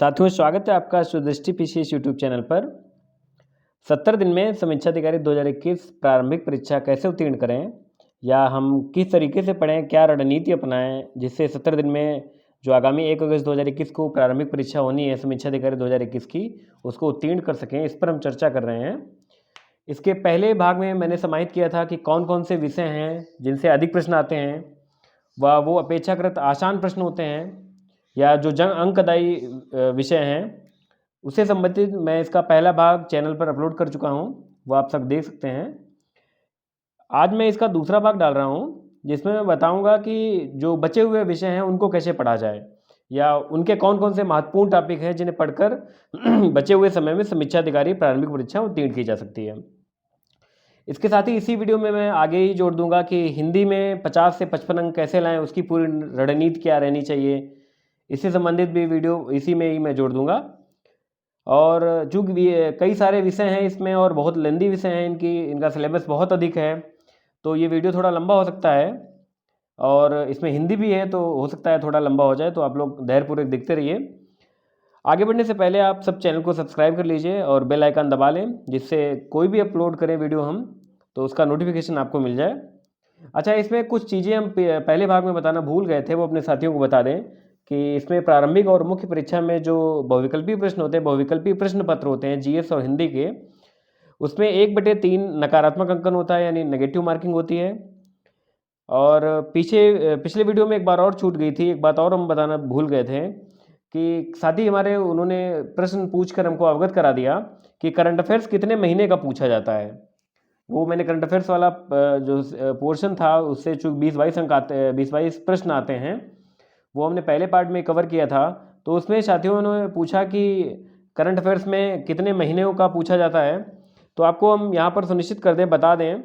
साथियों, स्वागत है आपका सुदृष्टि पीसीएस यूट्यूब चैनल पर। 70 दिन में समीक्षा अधिकारी 2021 प्रारंभिक परीक्षा कैसे उत्तीर्ण करें या हम किस तरीके से पढ़ें, क्या रणनीति अपनाएं जिससे 70 दिन में जो आगामी 1 अगस्त 2021 को प्रारंभिक परीक्षा होनी है समीक्षा अधिकारी 2021 की, उसको उत्तीर्ण कर सकें, इस पर हम चर्चा कर रहे हैं। इसके पहले भाग में मैंने समाहित किया था कि कौन कौन से विषय हैं जिनसे अधिक प्रश्न आते हैं व वो अपेक्षाकृत आसान प्रश्न होते हैं या जो अंकदायी विषय हैं, उससे संबंधित मैं इसका पहला भाग चैनल पर अपलोड कर चुका हूं, वो आप सब देख सकते हैं। आज मैं इसका दूसरा भाग डाल रहा हूं जिसमें मैं बताऊंगा कि जो बचे हुए विषय हैं उनको कैसे पढ़ा जाए या उनके कौन कौन से महत्वपूर्ण टॉपिक हैं जिन्हें पढ़कर बचे हुए समय में समीक्षा अधिकारी प्रारंभिक परीक्षा उत्तीर्ण की जा सकती है। इसके साथ ही इसी वीडियो में मैं आगे ही जोड़ दूंगा कि हिंदी में 50 से 55 अंक कैसे लाएं, उसकी पूरी रणनीति क्या रहनी चाहिए, इससे संबंधित भी वीडियो इसी में ही मैं जोड़ दूंगा। और चूँकि कई सारे विषय हैं इसमें और बहुत लेंदी विषय हैं, इनका सिलेबस बहुत अधिक है, तो ये वीडियो थोड़ा लंबा हो सकता है और इसमें हिंदी भी है तो हो सकता है थोड़ा लंबा हो जाए, तो आप लोग धैर्यपूर्वक देखते रहिए। आगे बढ़ने से पहले आप सब चैनल को सब्सक्राइब कर लीजिए और बेल आइकन दबा लें, जिससे कोई भी अपलोड करें वीडियो हम तो उसका नोटिफिकेशन आपको मिल जाए। अच्छा, इसमें कुछ चीज़ें हम पहले भाग में बताना भूल गए थे, वो अपने साथियों को बता दें कि इसमें प्रारंभिक और मुख्य परीक्षा में जो बहुविकल्पी प्रश्न होते हैं, बहुविकल्पी प्रश्न पत्र होते हैं जीएस और हिंदी के, उसमें 1/3 नकारात्मक अंकन होता है, यानी नेगेटिव मार्किंग होती है। और पिछले वीडियो में एक बार और छूट गई थी, एक बात और हम बताना भूल गए थे कि साथी हमारे उन्होंने प्रश्न पूछकर हमको अवगत करा दिया कि करंट अफेयर्स कितने महीने का पूछा जाता है। वो मैंने करंट अफेयर्स वाला जो पोर्शन था उससे चूँकि 20-22 अंक आते 20-22 प्रश्न आते हैं, वो हमने पहले पार्ट में कवर किया था। तो उसमें साथियों ने पूछा कि करंट अफेयर्स में कितने महीनों का पूछा जाता है, तो आपको हम यहाँ पर सुनिश्चित कर दें, बता दें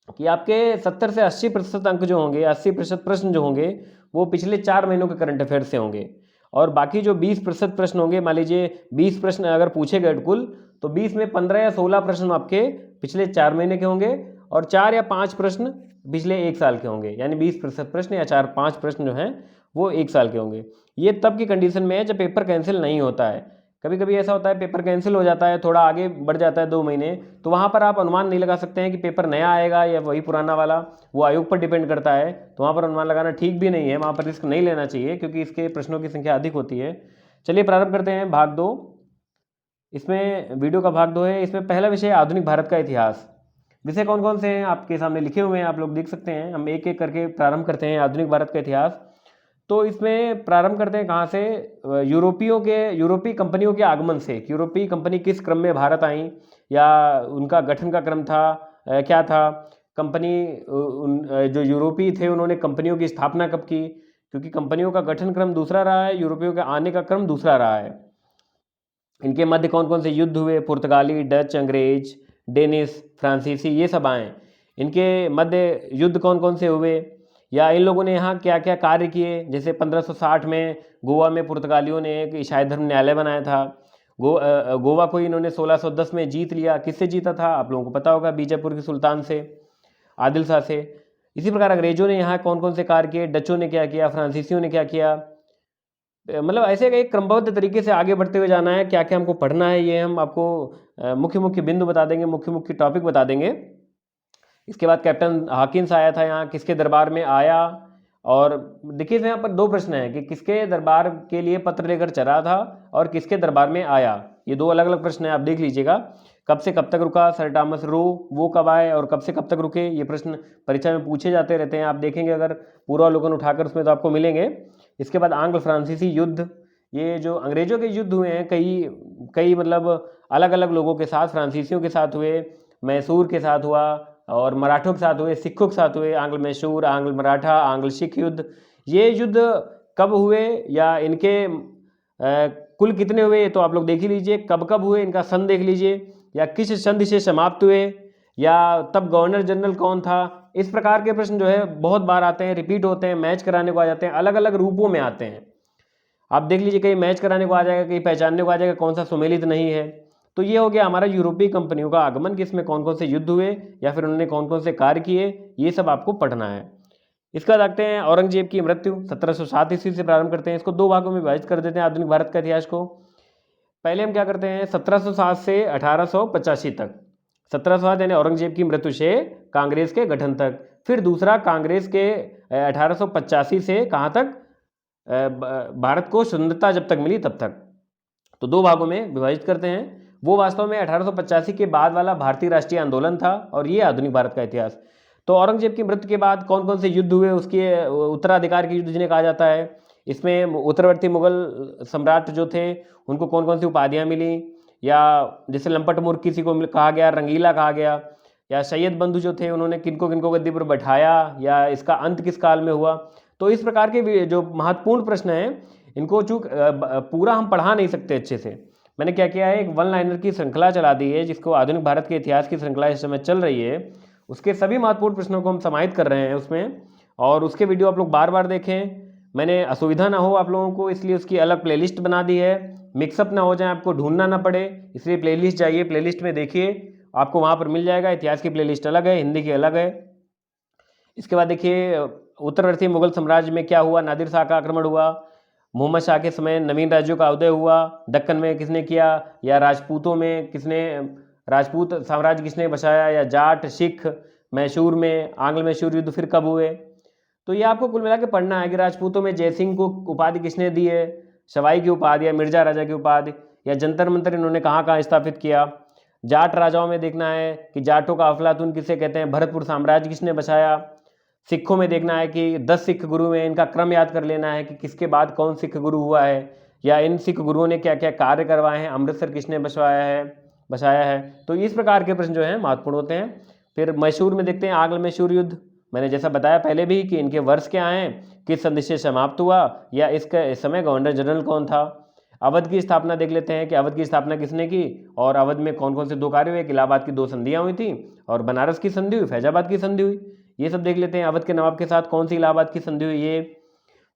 कि आपके 70 से 80% अंक जो होंगे, 80% प्रश्न जो होंगे वो पिछले 4 महीनों के करंट अफेयर्स से होंगे। और बाकी जो 20% प्रश्न होंगे, मान लीजिए 20 प्रश्न अगर पूछे गए कुल, तो 20 में 15 या 16 प्रश्न आपके पिछले 4 महीने के होंगे और 4 या 5 प्रश्न पिछले 1 साल के होंगे, यानी 20% प्रश्न या 4-5 प्रश्न जो हैं वो 1 साल के होंगे। ये तब की कंडीशन में है जब पेपर कैंसिल नहीं होता है। कभी कभी ऐसा होता है पेपर कैंसिल हो जाता है, थोड़ा आगे बढ़ जाता है 2 महीने, तो वहाँ पर आप अनुमान नहीं लगा सकते हैं कि पेपर नया आएगा या वही पुराना वाला, वो आयोग पर डिपेंड करता है। तो वहाँ पर अनुमान लगाना ठीक भी नहीं है, वहाँ पर रिस्क नहीं लेना चाहिए क्योंकि इसके प्रश्नों की संख्या अधिक होती है। चलिए प्रारंभ करते हैं भाग 2। इसमें वीडियो का भाग 2 है। इसमें पहला विषय आधुनिक भारत का इतिहास। विषय कौन कौन से हैं आपके सामने लिखे हुए हैं, आप लोग देख सकते हैं। हम एक एक करके प्रारंभ करते हैं आधुनिक भारत का इतिहास। तो इसमें प्रारंभ करते हैं कहाँ से, यूरोपीय कंपनियों के आगमन से। यूरोपीय कंपनी किस क्रम में भारत आई या उनका गठन का क्रम था, क्या था कंपनी, जो यूरोपीय थे उन्होंने कंपनियों की स्थापना कब की, क्योंकि कंपनियों का गठन क्रम दूसरा रहा है, यूरोपियों के आने का क्रम दूसरा रहा है। इनके मध्य कौन कौन से युद्ध हुए, पुर्तगाली, डच, अंग्रेज, डेनिस, फ्रांसीसी, ये सब आए। इनके मध्य युद्ध कौन कौन से हुए या इन लोगों ने यहाँ क्या क्या कार्य किए। जैसे 1560 में गोवा में पुर्तगालियों ने एक ईसाई धर्म न्यायालय बनाया था। गोवा को इन्होंने 1610 में जीत लिया। किससे जीता था आप लोगों को पता होगा, बीजापुर के सुल्तान से, आदिल शाह से। इसी प्रकार अंग्रेजों ने यहाँ कौन कौन से कार्य किए, डचों ने क्या किया, फ्रांसीसियों ने क्या किया। मतलब ऐसे एक क्रमबद्ध तरीके से आगे बढ़ते हुए जाना है। क्या क्या हमको पढ़ना है ये हम आपको मुख्य मुख्य बिंदु बता देंगे, मुख्य मुख्य टॉपिक बता देंगे। इसके बाद कैप्टन हॉकिंस आया था यहाँ, किसके दरबार में आया। और देखिए यहाँ पर 2 प्रश्न हैं कि किसके दरबार के लिए पत्र लेकर चला था और किसके दरबार में आया। ये 2 अलग अलग प्रश्न हैं, आप देख लीजिएगा। कब से कब तक रुका सर टॉमस रो, वो कब आए और कब से कब तक रुके, ये प्रश्न परीक्षा में पूछे जाते रहते हैं। आप देखेंगे अगर पूर्वावलोकन उठाकर उसमें तो आपको मिलेंगे। इसके बाद आंग्ल फ्रांसीसी युद्ध, ये जो अंग्रेजों के युद्ध हुए हैं कई मतलब अलग अलग लोगों के साथ, फ्रांसीसियों के साथ हुए, मैसूर के साथ हुआ और मराठों के साथ हुए, सिखों के साथ हुए। आंग्ल मैसूर, आंग्ल मराठा, आंग्ल सिख युद्ध, ये युद्ध कब हुए या इनके कुल कितने हुए, तो आप लोग देख ही लीजिए। कब कब हुए इनका सन देख लीजिए, या किस संधि से समाप्त हुए, या तब गवर्नर जनरल कौन था। इस प्रकार के प्रश्न जो है बहुत बार आते हैं, रिपीट होते हैं, मैच कराने को आ जाते हैं, अलग अलग रूपों में आते हैं। आप देख लीजिए, कहीं मैच कराने को आ जाएगा, कहीं पहचानने को आ जाएगा कौन सा सुमेलित नहीं है। तो ये हो गया हमारा यूरोपीय कंपनियों का आगमन, कि इसमें कौन कौन से युद्ध हुए या फिर उन्होंने कौन कौन से कार्य किए, ये सब आपको पढ़ना है। इसके बाद आते हैं औरंगजेब की मृत्यु 1707 ईस्वी से प्रारंभ करते हैं। इसको दो भागों में विभाजित कर देते हैं आधुनिक भारत का इतिहास को। पहले हम क्या करते हैं 1707 से 1885 तक। 1707 यानी औरंगजेब की मृत्यु से कांग्रेस के गठन तक। फिर दूसरा कांग्रेस के 1885 से कहाँ तक, भारत को स्वतंत्रता जब तक मिली तब तक। तो दो भागों में विभाजित करते हैं। वो वास्तव में 1885 के बाद वाला भारतीय राष्ट्रीय आंदोलन था और ये आधुनिक भारत का इतिहास। तो औरंगजेब की मृत्यु के बाद कौन कौन से युद्ध हुए, उसके उत्तराधिकार के युद्ध जिन्हें कहा जाता है। इसमें उत्तरवर्ती मुगल सम्राट जो थे उनको कौन कौन सी उपाधियाँ मिली, या जैसे लंपट मूर्ख किसी को कहा गया, रंगीला कहा गया, या सैयद बंधु जो थे उन्होंने किनको किनको गद्दी पर बैठाया, या इसका अंत किस काल में हुआ। तो इस प्रकार के जो महत्वपूर्ण प्रश्न हैं इनको चूँकि पूरा हम पढ़ा नहीं सकते अच्छे से, मैंने क्या किया है एक वन लाइनर की श्रृंखला चला दी है जिसको आधुनिक भारत के इतिहास की श्रृंखला इस समय चल रही है, उसके सभी महत्वपूर्ण प्रश्नों को हम समाहित कर रहे हैं उसमें, और उसके वीडियो आप लोग बार बार देखें। मैंने असुविधा ना हो आप लोगों को इसलिए उसकी अलग प्लेलिस्ट बना दी है, मिक्सअप ना हो जाए, आपको ढूंढना ना पड़े, इसलिए प्लेलिस्ट जाइए, प्लेलिस्ट में देखिए, आपको वहाँ पर मिल जाएगा। इतिहास की प्लेलिस्ट अलग है, हिंदी की अलग है। इसके बाद देखिए उत्तरवर्ती मुगल साम्राज्य में क्या हुआ, नादिर शाह का आक्रमण हुआ, मोहम्मद शाह के समय नवीन राज्यों का उदय हुआ, दक्कन में किसने किया, या राजपूतों में किसने, राजपूत साम्राज्य किसने बसाया, या जाट सिख, मैसूर में आंग्ल मैसूर युद्ध फिर कब हुए। तो ये आपको कुल मिला के पढ़ना है कि राजपूतों में जयसिंह को उपाधि किसने दी है, सवाई की उपाधि या मिर्जा राजा की उपाधि, या जंतर मंतर इन्होंने कहाँ कहाँ स्थापित किया। जाट राजाओं में देखना है कि जाटों का अफलातून किसे कहते हैं, भरतपुर साम्राज्य किसने बसाया। सिखों में देखना है कि 10 सिख गुरु हैं, इनका क्रम याद कर लेना है कि किसके बाद कौन सिख गुरु हुआ है, या इन सिख गुरुओं ने क्या क्या कार्य करवाए हैं, अमृतसर किसने बसाया है। तो इस प्रकार के प्रश्न जो हैं महत्वपूर्ण होते हैं। फिर मैसूर में देखते हैं आंग्ल मैसूर युद्ध, मैंने जैसा बताया पहले भी कि इनके वर्ष क्या हैं, किस संधि से समाप्त हुआ, या इसका इस समय गवर्नर जनरल कौन था। अवध की स्थापना देख लेते हैं कि अवध की स्थापना किसने की, और अवध में कौन कौन से दो कार्य हुए, इलाहाबाद की 2 संधियाँ हुई थी, और बनारस की संधि हुई, फैजाबाद की संधि हुई, ये सब देख लेते हैं। अवध के नवाब के साथ कौन सी इलाहाबाद की संधि हुई ये।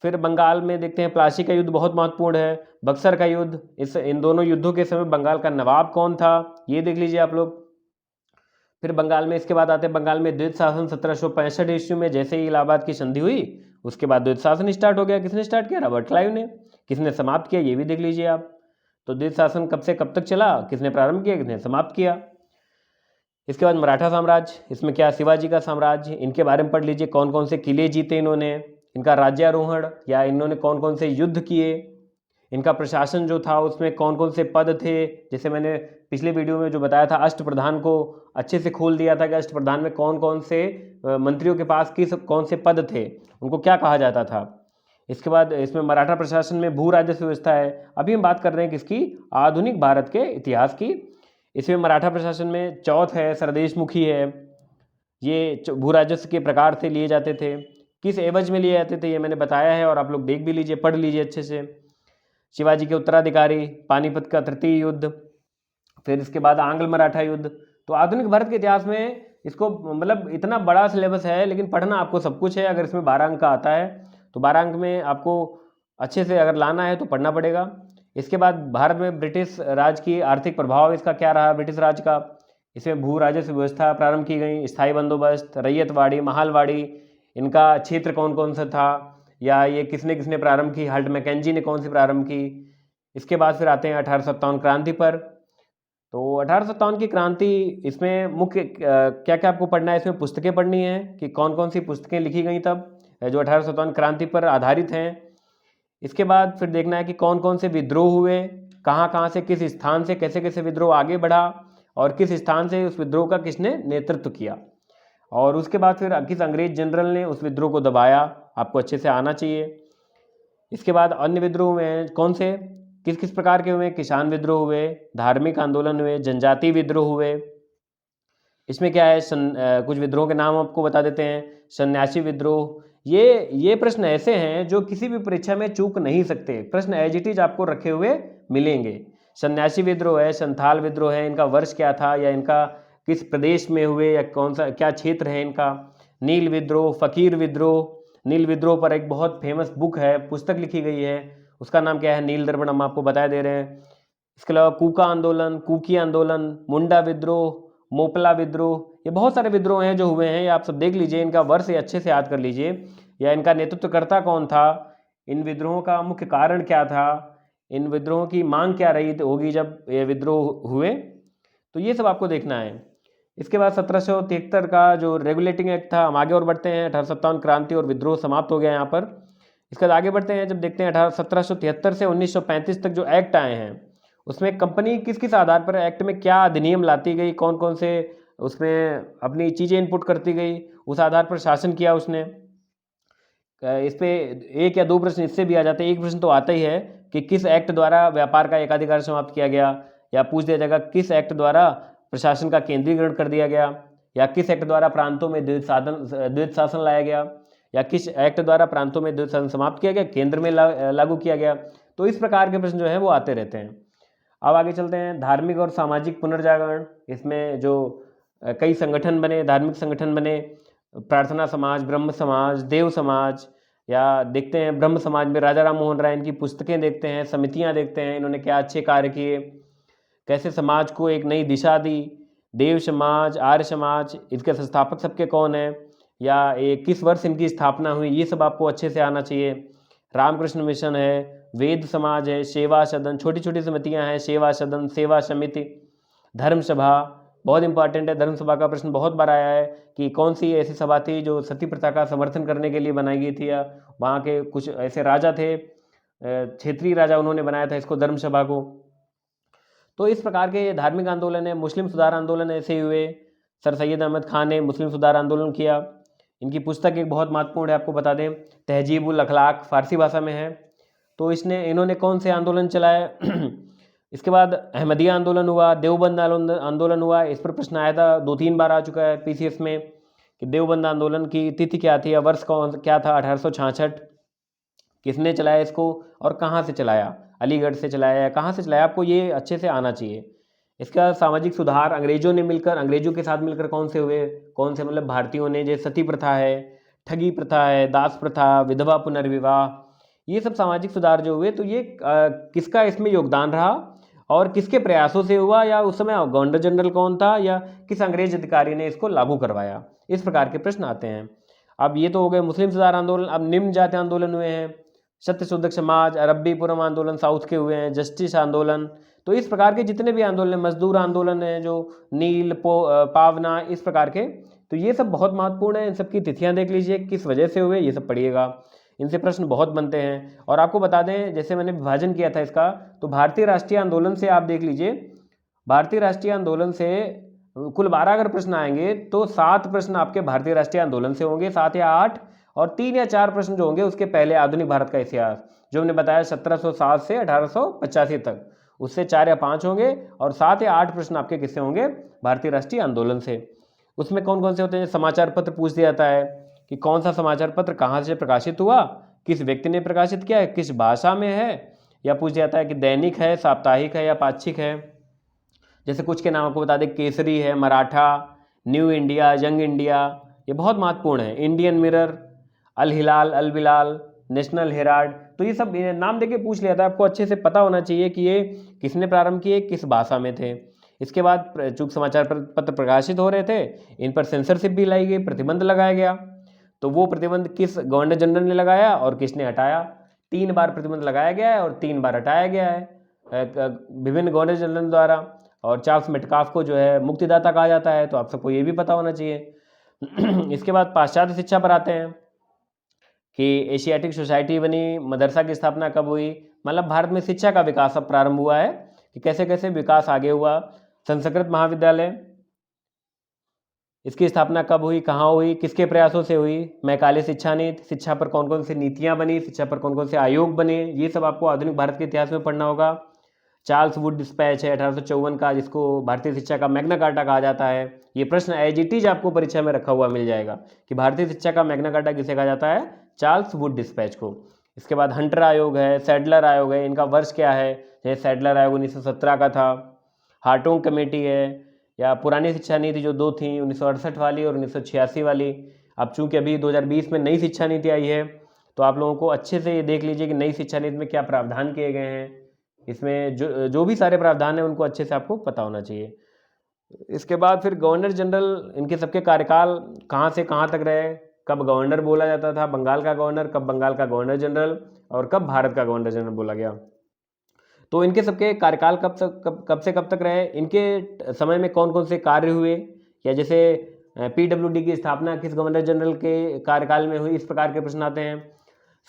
फिर बंगाल में देखते हैं प्लासी का युद्ध बहुत महत्वपूर्ण है, बक्सर का युद्ध, इन दोनों युद्धों के समय बंगाल का नवाब कौन था ये देख लीजिए आप लोग। फिर बंगाल में इसके बाद आते हैं बंगाल में द्वैत शासन 1765 ईस्वी में जैसे ही इलाहाबाद की संधि हुई उसके बाद द्वैत शासन स्टार्ट हो गया। किसने स्टार्ट किया, रॉबर्ट क्लाइव ने। किसने समाप्त किया ये भी देख लीजिए आप। तो द्वैत शासन कब से कब तक चला, किसने प्रारंभ किया, किसने समाप्त किया। इसके बाद मराठा साम्राज्य, इसमें क्या शिवाजी का साम्राज्य, इनके बारे में पढ़ लीजिए, कौन कौन से किले जीते इन्होंने, इनका राज्यारोहण या इन्होंने कौन कौन से युद्ध किए, इनका प्रशासन जो था उसमें कौन कौन से पद थे। जैसे मैंने पिछले वीडियो में जो बताया था अष्टप्रधान को अच्छे से खोल दिया था कि अष्टप्रधान में कौन कौन से मंत्रियों के पास कौन से पद थे, उनको क्या कहा जाता था। इसके बाद इसमें मराठा प्रशासन में भू राजस्व व्यवस्था है। अभी हम बात कर रहे हैं किसकी, आधुनिक भारत के इतिहास की। इसमें मराठा प्रशासन में चौथ है, सरदेशमुखी है, ये भू राजस्व के प्रकार से लिए जाते थे, किस एवज में लिए जाते थे ये मैंने बताया है, और आप लोग देख भी लीजिए, पढ़ लीजिए अच्छे से। शिवाजी के उत्तराधिकारी, पानीपत का तृतीय युद्ध, फिर इसके बाद आंग्ल मराठा युद्ध। तो आधुनिक भारत के इतिहास में इसको मतलब इतना बड़ा सिलेबस है, लेकिन पढ़ना आपको सब कुछ है। अगर इसमें 12 अंक का आता है तो 12 अंक में आपको अच्छे से अगर लाना है तो पढ़ना पड़ेगा। इसके बाद भारत में ब्रिटिश राज की आर्थिक प्रभाव इसका क्या रहा, ब्रिटिश राज का। इसमें भू राजस्व व्यवस्था प्रारंभ की गई, स्थायी बंदोबस्त, रैयतवाड़ी, महालवाड़ी, इनका क्षेत्र कौन कौन सा था, या ये किसने किसने प्रारंभ की, हल्ट मैकेंजी ने कौन सी प्रारंभ की। इसके बाद फिर आते हैं 1857 क्रांति पर। तो 1857 की क्रांति, इसमें मुख्य क्या क्या आपको पढ़ना है, इसमें पुस्तकें पढ़नी है कि कौन कौन सी पुस्तकें लिखी गई तब जो 1857 क्रांति पर आधारित हैं। इसके बाद फिर देखना है कि कौन कौन से विद्रोह हुए, कहाँ कहाँ से, किस स्थान से कैसे कैसे विद्रोह आगे बढ़ा, और किस स्थान से उस विद्रोह का किसने नेतृत्व किया, और उसके बाद फिर किस अंग्रेज जनरल ने उस विद्रोह को दबाया, आपको अच्छे से आना चाहिए। इसके बाद अन्य विद्रोह हुए कौन से, किस किस प्रकार के हुए, किसान विद्रोह हुए, धार्मिक आंदोलन हुए, जनजातीय विद्रोह हुए। इसमें क्या है, कुछ विद्रोह के नाम आपको बता देते हैं। सन्यासी विद्रोह, ये प्रश्न ऐसे हैं जो किसी भी परीक्षा में चूक नहीं सकते, प्रश्न एज इट इज आपको रखे हुए मिलेंगे। सन्यासी विद्रोह है, संथाल विद्रोह है, इनका वर्ष क्या था, या इनका किस प्रदेश में हुए, या कौन सा क्या क्षेत्र है इनका। नील विद्रोह, फकीर विद्रोह, नील विद्रोह पर एक बहुत फेमस बुक है, पुस्तक लिखी गई है, उसका नाम क्या है, नील दर्पण, हम आपको बता दे रहे हैं। इसके अलावा कूका आंदोलन, कुकी आंदोलन, मुंडा विद्रोह, मोपला विद्रोह, ये बहुत सारे विद्रोह हैं जो हुए हैं, ये आप सब देख लीजिए, इनका वर्ष अच्छे से याद कर लीजिए। या इनका नेतृत्वकर्ता कौन था, इन विद्रोहों का मुख्य कारण क्या था, इन विद्रोहों की मांग क्या रही होगी जब ये विद्रोह हुए, तो ये सब आपको देखना है। इसके बाद 1773 का जो रेगुलेटिंग एक्ट था, हम आगे और बढ़ते हैं। 1857 क्रांति और विद्रोह समाप्त हो गया यहाँ पर। इसके बाद आगे बढ़ते हैं, जब देखते हैं 1773 से 1935 तक जो एक्ट आए हैं उसमें कंपनी किस किस आधार पर एक्ट में क्या अधिनियम लाती गई, कौन कौन से उसमें अपनी चीज़ें इनपुट करती गई, उस आधार पर शासन किया उसने। इस पे 1 या 2 प्रश्न इससे भी आ जाते हैं। एक प्रश्न तो आता ही है कि किस एक्ट द्वारा व्यापार का एकाधिकार समाप्त किया गया, या पूछ दिया जाएगा किस एक्ट द्वारा प्रशासन का केंद्रीकरण कर दिया गया, या किस एक्ट द्वारा प्रांतों में द्वैध शासन लाया गया, या किस एक्ट द्वारा प्रांतों में द्वैध शासन समाप्त किया गया, केंद्र में लागू किया गया। तो इस प्रकार के प्रश्न जो है वो आते रहते हैं। अब आगे चलते हैं, धार्मिक और सामाजिक पुनर्जागरण। इसमें जो कई संगठन बने, धार्मिक संगठन बने, प्रार्थना समाज, ब्रह्म समाज, देव समाज, या देखते हैं ब्रह्म समाज में राजा राम मोहन राय, इनकी पुस्तकें देखते हैं, समितियां देखते हैं, इन्होंने क्या अच्छे कार्य किए, कैसे समाज को एक नई दिशा दी। देव समाज, आर्य समाज, इसके संस्थापक सबके कौन है, या किस वर्ष इनकी स्थापना हुई, ये सब आपको अच्छे से आना चाहिए। रामकृष्ण मिशन है, वेद समाज है, सेवा सदन, छोटी छोटी समितियां हैं, सेवा सदन, सेवा समिति, धर्म सभा, बहुत इंपॉर्टेंट है। धर्म सभा का प्रश्न बहुत बार आया है कि कौन सी ऐसी सभा थी जो सती प्रथा का समर्थन करने के लिए बनाई गई थी, या वहाँ के कुछ ऐसे राजा थे, क्षेत्रीय राजा, उन्होंने बनाया था इसको, धर्म सभा को। तो इस प्रकार के ये धार्मिक आंदोलन है। मुस्लिम सुधार आंदोलन ऐसे ही हुए। सर सैयद अहमद खान ने मुस्लिम सुधार आंदोलन किया। इनकी पुस्तक एक बहुत महत्वपूर्ण है, आपको बता दें, तहजीबुल अखलाक, फारसी भाषा में है। तो इन्होंने कौन से आंदोलन चलाए इसके बाद अहमदिया आंदोलन हुआ, देवबंद आंदोलन हुआ। इस पर प्रश्न आया था, 2-3 बार आ चुका है पीसीएस में कि देवबंद आंदोलन की तिथि क्या थी या वर्ष क्या था, 1866। किसने चलाया इसको और कहाँ से चलाया, अलीगढ़ से चलाया या कहाँ से चलाया, आपको ये अच्छे से आना चाहिए। इसके बाद सामाजिक सुधार, अंग्रेजों के साथ मिलकर कौन से हुए, कौन से मतलब भारतीयों ने, जैसे सती प्रथा है, ठगी प्रथा है, दास प्रथा, विधवा पुनर्विवाह, ये सब सामाजिक सुधार जो हुए, तो ये किसका इसमें योगदान रहा और किसके प्रयासों से हुआ, या उस समय गवर्नर जनरल कौन था, या किस अंग्रेज अधिकारी ने इसको लागू करवाया। इस प्रकार के प्रश्न आते हैं। अब ये तो हो गए मुस्लिम सुधार आंदोलन। अब निम्न जाति आंदोलन हुए हैं, सत्यशोधक समाज, अरब्बीपुरम आंदोलन साउथ के हुए हैं, जस्टिस आंदोलन। तो इस प्रकार के जितने भी आंदोलन, मजदूर आंदोलन है जो नील पावना, इस प्रकार के, तो ये सब बहुत महत्वपूर्ण है। इन सब की तिथियां देख लीजिए, किस वजह से हुए, ये सब पढ़िएगा, इनसे प्रश्न बहुत बनते हैं। और आपको बता दें, जैसे मैंने विभाजन किया था इसका, तो भारतीय राष्ट्रीय आंदोलन से आप देख लीजिए, भारतीय राष्ट्रीय आंदोलन से कुल 12 अगर प्रश्न आएंगे तो 7 प्रश्न आपके भारतीय राष्ट्रीय आंदोलन से होंगे, 7 या 8, और 3 या 4 प्रश्न जो होंगे उसके पहले आधुनिक भारत का इतिहास, जो हमने बताया 1707 से 1885 तक, उससे 4 या 5 होंगे, और 7 या 8 प्रश्न आपके किससे होंगे, भारतीय राष्ट्रीय आंदोलन से। उसमें कौन कौन से होते हैं, समाचार पत्र पूछ दिया जाता है कि कौन सा समाचार पत्र कहाँ से प्रकाशित हुआ, किस व्यक्ति ने प्रकाशित किया है, किस भाषा में है, या पूछ जाता है कि दैनिक है, साप्ताहिक है या पाक्षिक है। जैसे कुछ के नाम आपको बता दें, केसरी है, Maratha, new India, young India, ये बहुत महत्वपूर्ण है, इंडियन मिरर, अल हिलाल, अल बिलाल, नेशनल हेराल्ड। तो ये सब नाम देके पूछ लिया था, आपको अच्छे से पता होना चाहिए कि ये किसने प्रारंभ किए, किस भाषा में थे। इसके बाद चूंकि समाचार पत्र प्रकाशित हो रहे थे, इन पर सेंसरशिप भी लाई गई, प्रतिबंध लगाया गया। तो वो प्रतिबंध किस गवर्नर जनरल ने लगाया और किसने हटाया, 3 बार प्रतिबंध लगाया गया है और 3 बार हटाया गया है विभिन्न गवर्नर जनरल द्वारा। और चार्ल्स मेटकाफ को जो है मुक्तिदाता कहा जाता है, तो आप सबको ये भी पता होना चाहिए। इसके बाद पाश्चात्य शिक्षा पर आते हैं कि एशियाटिक सोसाइटी बनी, मदरसा की स्थापना कब हुई, मतलब भारत में शिक्षा का विकास अब प्रारंभ हुआ है कि कैसे कैसे विकास आगे हुआ। संस्कृत महाविद्यालय, इसकी स्थापना कब हुई, कहाँ हुई, किसके प्रयासों से हुई। मैकाले शिक्षा नीति, शिक्षा पर कौन कौन सी नीतियाँ बनी, शिक्षा पर कौन कौन से आयोग बने, ये सब आपको आधुनिक भारत के इतिहास में पढ़ना होगा। चार्ल्स वुड डिस्पैच है 1854 का, जिसको भारतीय शिक्षा का मैग्ना कार्टा कहा जाता है। ये प्रश्न एज इट इज आपको परीक्षा में रखा हुआ मिल जाएगा कि भारतीय शिक्षा का मैग्ना कार्टा किसे कहा जाता है, चार्ल्स वुड डिस्पैच को। इसके बाद हंटर आयोग है, सैडलर आयोग है, इनका वर्ष क्या है, जैसे सैडलर आयोग 1917 का था। हार्टोंग कमेटी है, या पुरानी शिक्षा नीति जो 2 थी, 1968 वाली और 1986 वाली। अब चूंकि अभी 2020 में नई शिक्षा नीति आई है, तो आप लोगों को अच्छे से ये देख लीजिए कि नई शिक्षा नीति में क्या प्रावधान किए गए हैं। इसमें जो भी सारे प्रावधान हैं उनको अच्छे से आपको पता होना चाहिए। इसके बाद फिर गवर्नर जनरल, इनके सबके कार्यकाल कहाँ से कहाँ तक रहे, कब गवर्नर बोला जाता था, बंगाल का गवर्नर, कब बंगाल का गवर्नर जनरल, और कब भारत का गवर्नर जनरल बोला गया। तो इनके सबके कार्यकाल कब से कब तक रहे, इनके समय में कौन कौन से कार्य हुए, या जैसे PWD की स्थापना किस गवर्नर जनरल के कार्यकाल में हुई, इस प्रकार के प्रश्न आते हैं।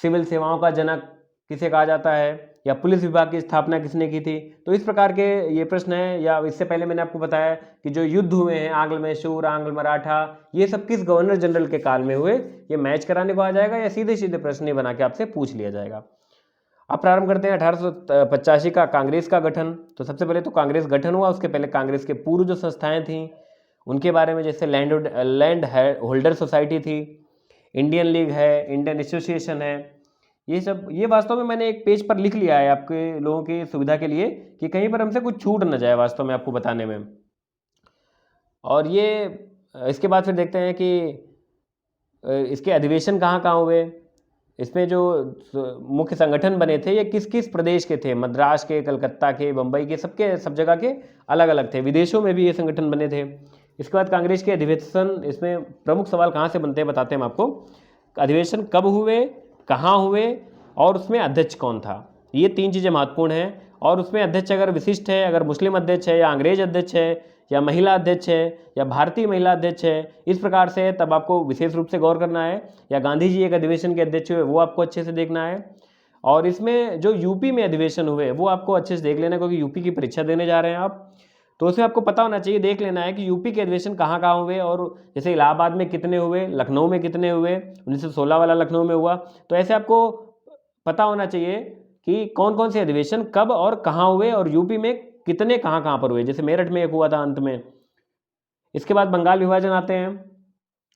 सिविल सेवाओं का जनक किसे कहा जाता है, या पुलिस विभाग की स्थापना किसने की थी। तो इस प्रकार के ये प्रश्न हैं। या इससे पहले मैंने आपको बताया कि जो युद्ध हुए हैं आंग्ल मैसूर, आंग्ल मराठा, ये सब किस गवर्नर जनरल के काल में हुए, ये मैच कराने को आ जाएगा या सीधे सीधे प्रश्न ही बना के आपसे पूछ लिया जाएगा। अब प्रारंभ करते हैं 1885 का कांग्रेस का गठन। तो सबसे पहले तो कांग्रेस गठन हुआ, उसके पहले कांग्रेस के पूर्व जो संस्थाएं थीं उनके बारे में, जैसे लैंड होल्डर सोसाइटी थी, इंडियन लीग है, इंडियन एसोसिएशन है, ये सब, ये वास्तव में मैंने एक पेज पर लिख लिया है आपके लोगों की सुविधा के लिए कि कहीं पर हमसे कुछ छूट न जाए वास्तव में आपको बताने में। और ये इसके बाद फिर देखते हैं कि इसके अधिवेशन कहाँ कहाँ हुए, इसमें जो मुख्य संगठन बने थे ये किस किस प्रदेश के थे, मद्रास के, कलकत्ता के, बम्बई के, सब जगह के अलग अलग थे, विदेशों में भी ये संगठन बने थे। इसके बाद कांग्रेस के अधिवेशन, इसमें प्रमुख सवाल कहाँ से बनते हैं बताते हैं हम आपको। अधिवेशन कब हुए, कहाँ हुए, और उसमें अध्यक्ष कौन था, ये 3 चीज़ें महत्वपूर्ण हैं। और उसमें अध्यक्ष अगर विशिष्ट है, अगर मुस्लिम अध्यक्ष है, या अंग्रेज अध्यक्ष है, या महिला अध्यक्ष है, या भारतीय महिला अध्यक्ष है, इस प्रकार से तब आपको विशेष रूप से गौर करना है। या गांधी जी एक अधिवेशन के अध्यक्ष हुए, वो आपको अच्छे से देखना है। और इसमें जो यूपी में अधिवेशन हुए वो आपको अच्छे से देख लेना, क्योंकि यूपी की परीक्षा देने जा रहे हैं आप, तो उसमें आपको पता होना चाहिए, देख लेना है कि यूपी के अधिवेशन कहाँ कहाँ हुए। और जैसे इलाहाबाद में कितने हुए, लखनऊ में कितने हुए, 1916 वाला लखनऊ में हुआ। तो ऐसे आपको पता होना चाहिए कि कौन कौन से अधिवेशन कब और कहाँ हुए, और यूपी में कितने कहाँ कहाँ पर हुए। जैसे मेरठ में एक हुआ था अंत में। इसके बाद बंगाल विभाजन आते हैं।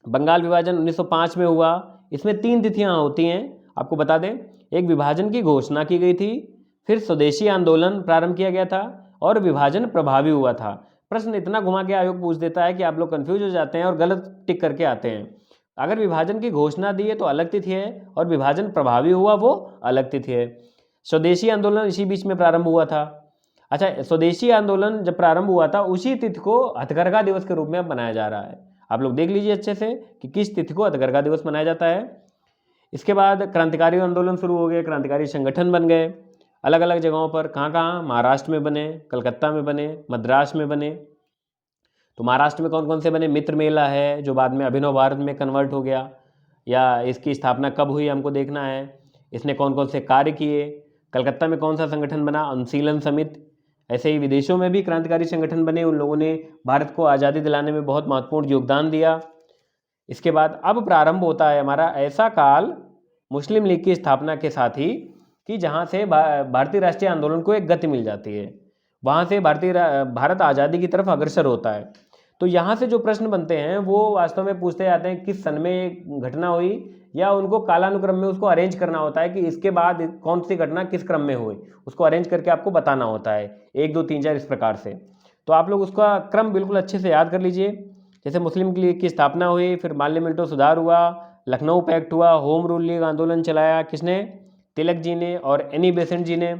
बंगाल विभाजन 1905 में हुआ। इसमें 3 तिथियाँ होती हैं, आपको बता दें। एक, विभाजन की घोषणा की गई थी, फिर स्वदेशी आंदोलन प्रारंभ किया गया था, और विभाजन प्रभावी हुआ था। प्रश्न इतना घुमा के आयोग पूछ देता है कि आप लोग कंफ्यूज हो जाते हैं और गलत टिक करके आते हैं। अगर विभाजन की घोषणा दी है तो अलग तिथि है, और विभाजन प्रभावी हुआ वो अलग तिथि है। स्वदेशी आंदोलन इसी बीच में प्रारंभ हुआ था। अच्छा, स्वदेशी आंदोलन जब प्रारंभ हुआ था उसी तिथि को हथकरघा दिवस के रूप में अब मनाया जा रहा है। आप लोग देख लीजिए अच्छे से कि किस तिथि को हथकरघा दिवस मनाया जाता है। इसके बाद क्रांतिकारी आंदोलन शुरू हो गए, क्रांतिकारी संगठन बन गए अलग अलग जगहों पर। कहाँ कहाँ? महाराष्ट्र में बने, कलकत्ता में बने, मद्रास में बने। तो महाराष्ट्र में कौन कौन से बने? मित्र मेला है जो बाद में अभिनव भारत में कन्वर्ट हो गया, या इसकी स्थापना कब हुई हमको देखना है। इसने कौन कौन से कार्य किए। कलकत्ता में कौन सा संगठन बना? अनुशीलन समिति। ऐसे ही विदेशों में भी क्रांतिकारी संगठन बने, उन लोगों ने भारत को आज़ादी दिलाने में बहुत महत्वपूर्ण योगदान दिया। इसके बाद अब प्रारंभ होता है हमारा ऐसा काल मुस्लिम लीग की स्थापना के साथ ही कि जहाँ से भारतीय राष्ट्रीय आंदोलन को एक गति मिल जाती है, वहाँ से भारत आज़ादी की तरफ अग्रसर होता है। तो यहाँ से जो प्रश्न बनते हैं वो वास्तव में पूछते जाते हैं किस सन में घटना हुई, या उनको कालानुक्रम में उसको अरेंज करना होता है कि इसके बाद कौन सी घटना किस क्रम में हुई, उसको अरेंज करके आपको बताना होता है 1 2 3 4 इस प्रकार से। तो आप लोग उसका क्रम बिल्कुल अच्छे से याद कर लीजिए। जैसे मुस्लिम लीग की स्थापना हुई, फिर मार्लियामेंटो सुधार हुआ, लखनऊ पैक्ट हुआ, होम रूल लीग आंदोलन चलाया किसने? तिलक जी ने और एनी बेसेंट जी ने।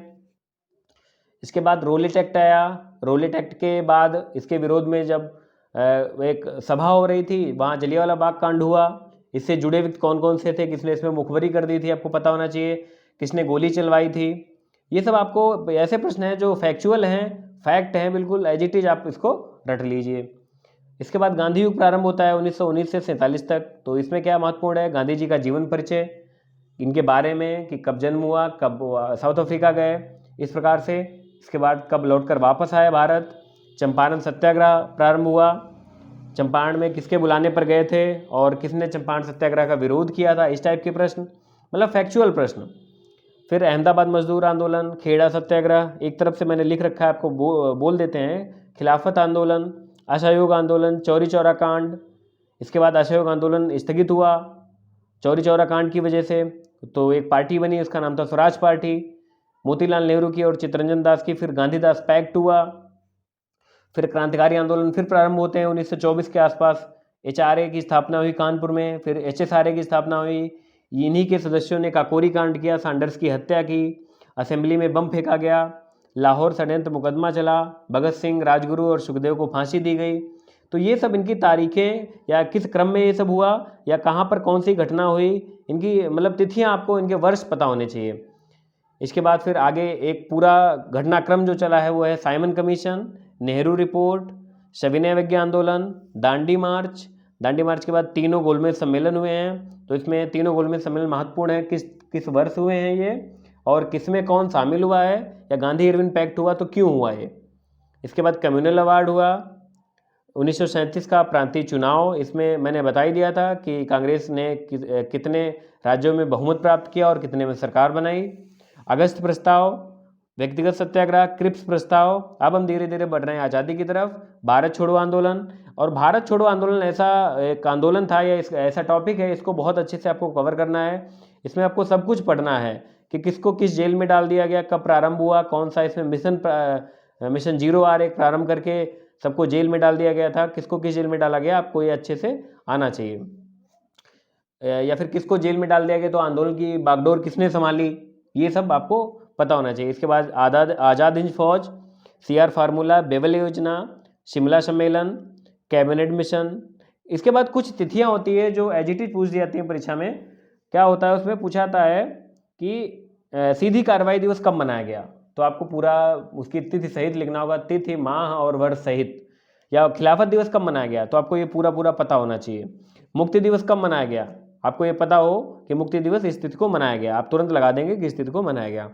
इसके बाद रोलेट एक्ट आया। रोलेट एक्ट के बाद इसके विरोध में जब एक सभा हो रही थी, वहाँ जलियांवाला बाग कांड हुआ। इससे जुड़े व्यक्ति कौन कौन से थे, किसने इसमें मुखबरी कर दी थी, आपको पता होना चाहिए। किसने गोली चलवाई थी। ये सब आपको ऐसे प्रश्न हैं जो फैक्चुअल हैं, फैक्ट हैं, बिल्कुल एज इट इज आप इसको रट लीजिए। इसके बाद गांधी युग प्रारंभ होता है 1919 से 47 तक। तो इसमें क्या महत्वपूर्ण है? गांधी जी का जीवन परिचय, इनके बारे में कि कब जन्म हुआ, कब साउथ अफ्रीका गए, इस प्रकार से। इसके बाद कब लौटकर वापस आए भारत। चंपारण सत्याग्रह प्रारंभ हुआ, चंपारण में किसके बुलाने पर गए थे और किसने चंपारण सत्याग्रह का विरोध किया था, इस टाइप के प्रश्न, मतलब फैक्चुअल प्रश्न। फिर अहमदाबाद मजदूर आंदोलन, खेड़ा सत्याग्रह, एक तरफ से मैंने लिख रखा है आपको बोल देते हैं। खिलाफत आंदोलन, असहयोग आंदोलन, चौरी चौरा कांड। इसके बाद असहयोग आंदोलन स्थगित हुआ चौरी चौरा कांड की वजह से, तो एक पार्टी बनी, उसका नाम था स्वराज पार्टी, मोतीलाल नेहरू की और चित्तरंजन दास की। फिर गांधीदास पैक्ट हुआ। फिर क्रांतिकारी आंदोलन फिर प्रारंभ होते हैं 1924 के आसपास। HRA की स्थापना हुई कानपुर में, फिर HSRA की स्थापना हुई। इन्हीं के सदस्यों ने काकोरी कांड किया, सैंडर्स की हत्या की, असेंबली में बम फेंका गया, लाहौर षड्यंत्र मुकदमा चला, भगत सिंह, राजगुरु और सुखदेव को फांसी दी गई। तो ये सब इनकी तारीखें या किस क्रम में ये सब हुआ या कहाँ पर कौन सी घटना हुई, इनकी मतलब तिथियाँ आपको इनके वर्ष पता होने चाहिए। इसके बाद फिर आगे एक पूरा घटनाक्रम जो चला है वो है साइमन कमीशन, नेहरू रिपोर्ट, सविनय अवज्ञा आंदोलन, दांडी मार्च। दांडी मार्च के बाद तीनों गोलमेज सम्मेलन हुए हैं, तो इसमें तीनों गोलमेज सम्मेलन महत्वपूर्ण है, किस किस वर्ष हुए हैं ये और किसमें कौन शामिल हुआ है, या गांधी इरविन पैक्ट हुआ तो क्यों हुआ ये। इसके बाद कम्युनल अवार्ड हुआ, 1937 का प्रांतीय चुनाव, इसमें मैंने बता ही दिया था कि कांग्रेस ने कितने राज्यों में बहुमत प्राप्त किया और कितने में सरकार बनाई। अगस्त प्रस्ताव, व्यक्तिगत सत्याग्रह, क्रिप्स प्रस्ताव। अब हम धीरे धीरे बढ़ रहे हैं आज़ादी की तरफ। भारत छोड़ो आंदोलन, और भारत छोड़ो आंदोलन ऐसा एक आंदोलन था या ऐसा टॉपिक है, इसको बहुत अच्छे से आपको कवर करना है। इसमें आपको सब कुछ पढ़ना है कि किसको किस जेल में डाल दिया गया, कब प्रारंभ हुआ, कौन सा इसमें मिशन 0R एक प्रारंभ करके सबको जेल में डाल दिया गया था, किसको किस जेल में डाला गया, आपको ये अच्छे से आना चाहिए। या फिर किसको जेल में डाल दिया गया तो आंदोलन की बागडोर किसने संभाली, ये सब आपको पता होना चाहिए। इसके बाद आज़ाद हिंद फौज, CR फार्मूला, बेवल योजना, शिमला सम्मेलन, कैबिनेट मिशन। इसके बाद कुछ तिथियां होती है जो एजिटिव पूछ दी जाती हैं परीक्षा में। क्या होता है उसमें पूछा जाता है कि सीधी कार्रवाई दिवस कब मनाया गया, तो आपको पूरा उसकी तिथि सहित लिखना होगा, तिथि माह और वर्ष सहित। या खिलाफत दिवस कब मनाया गया, तो आपको ये पूरा पूरा पता होना चाहिए। मुक्ति दिवस कब मनाया गया, आपको ये पता हो कि मुक्ति दिवस इस तिथि को मनाया गया, आप तुरंत लगा देंगे कि इस तिथि को मनाया गया।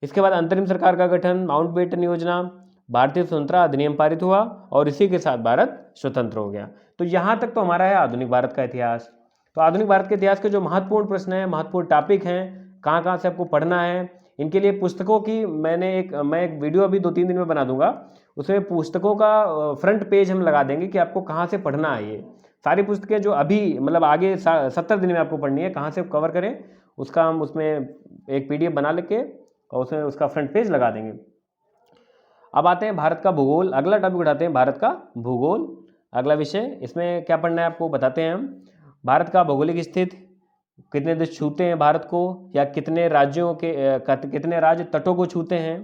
इसके बाद अंतरिम सरकार का गठन, माउंटबेटन योजना, भारतीय स्वतंत्रता अधिनियम पारित हुआ और इसी के साथ भारत स्वतंत्र हो गया। तो यहाँ तक तो हमारा है आधुनिक भारत का इतिहास। तो आधुनिक भारत के इतिहास के जो महत्वपूर्ण प्रश्न हैं, महत्वपूर्ण टॉपिक हैं, कहाँ कहाँ से आपको पढ़ना है, इनके लिए पुस्तकों की मैं एक वीडियो अभी 2-3 दिन में बना दूंगा। उसमें पुस्तकों का फ्रंट पेज हम लगा देंगे कि आपको कहाँ से पढ़ना है। ये सारी पुस्तकें जो अभी मतलब आगे 70 दिन में आपको पढ़नी है, कहाँ से कवर करें, उसका हम उसमें एक PDF बना लेके और उसमें उसका फ्रंट पेज लगा देंगे। अब आते हैं भारत का भूगोल, अगला टॉपिक उठाते हैं भारत का भूगोल, अगला विषय। इसमें क्या पढ़ना है आपको बताते हैं हम। भारत का भौगोलिक स्थिति, कितने देश छूते हैं भारत को, या कितने राज्यों के कितने राज्य तटों को छूते हैं,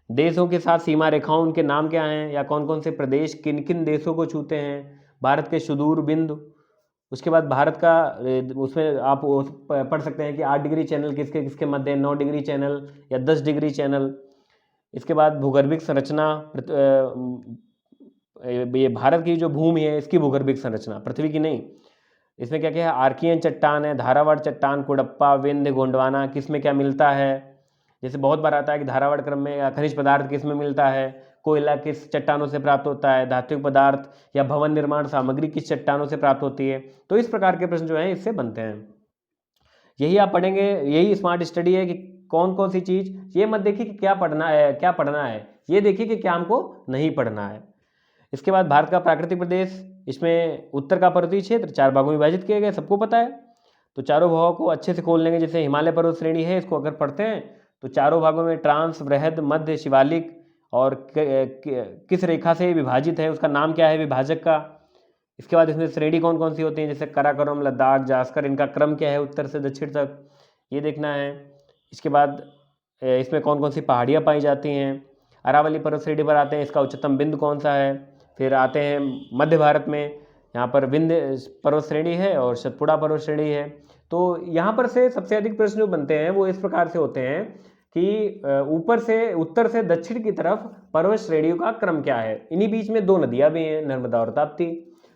देशों के साथ सीमा रेखाओं उनके नाम क्या हैं, या कौन कौन से प्रदेश किन किन देशों को छूते हैं, भारत के सुदूर बिंदु। उसके बाद भारत का उसमें आप पढ़ सकते हैं कि 8 डिग्री चैनल किसके किसके मध्य, 9 डिग्री चैनल या 10 डिग्री चैनल। इसके बाद भूगर्भिक संरचना, ये भारत की जो भूमि है इसकी भूगर्भिक संरचना, पृथ्वी की नहीं। इसमें क्या क्या है, आर्कियन चट्टान है, धारावाड़ चट्टान, कुडप्पा, विंध्य, गोंडवाना, किस में क्या मिलता है। जैसे बहुत बार आता है कि धारावाड़ क्रम में खनिज पदार्थ किस में मिलता है, कोयला किस चट्टानों से प्राप्त होता है, धात्विक पदार्थ या भवन निर्माण सामग्री किस चट्टानों से प्राप्त होती है। तो इस प्रकार के प्रश्न जो हैं इससे बनते हैं। यही आप पढ़ेंगे, यही स्मार्ट स्टडी है कि कौन कौन सी चीज़। ये मत देखिए कि क्या पढ़ना है क्या पढ़ना है, ये देखिए कि क्या हमको नहीं पढ़ना है। इसके बाद भारत का प्राकृतिक प्रदेश, इसमें उत्तर का पर्वतीय क्षेत्र 4 भागों में विभाजित किए गए, सबको पता है। तो चारों भागों को अच्छे से खोल लेंगे। जैसे हिमालय पर्वत श्रेणी है, इसको अगर पढ़ते हैं तो चारों भागों में ट्रांस, वृहद, मध्य, शिवालिक और किस रेखा से विभाजित है, उसका नाम क्या है विभाजक का। इसके बाद इसमें श्रेणी कौन कौन सी होती हैं, जैसे काराकोरम, लद्दाख, जास्कर, इनका क्रम क्या है उत्तर से दक्षिण तक, ये देखना है। इसके बाद इसमें कौन कौन सी पहाड़ियाँ पाई जाती हैं। अरावली पर्वत श्रेणी पर आते हैं, इसका उच्चतम बिंदु कौन सा है। फिर आते हैं मध्य भारत में, यहाँ पर विंध्य पर्वत श्रेणी है और सतपुड़ा पर्वत श्रेणी है। तो यहाँ पर से सबसे अधिक प्रश्न जो बनते हैं वो इस प्रकार से होते हैं कि ऊपर से उत्तर से दक्षिण की तरफ पर्वत श्रेणियों का क्रम क्या है। इन्हीं बीच में 2 नदियाँ भी हैं, नर्मदा और ताप्ती,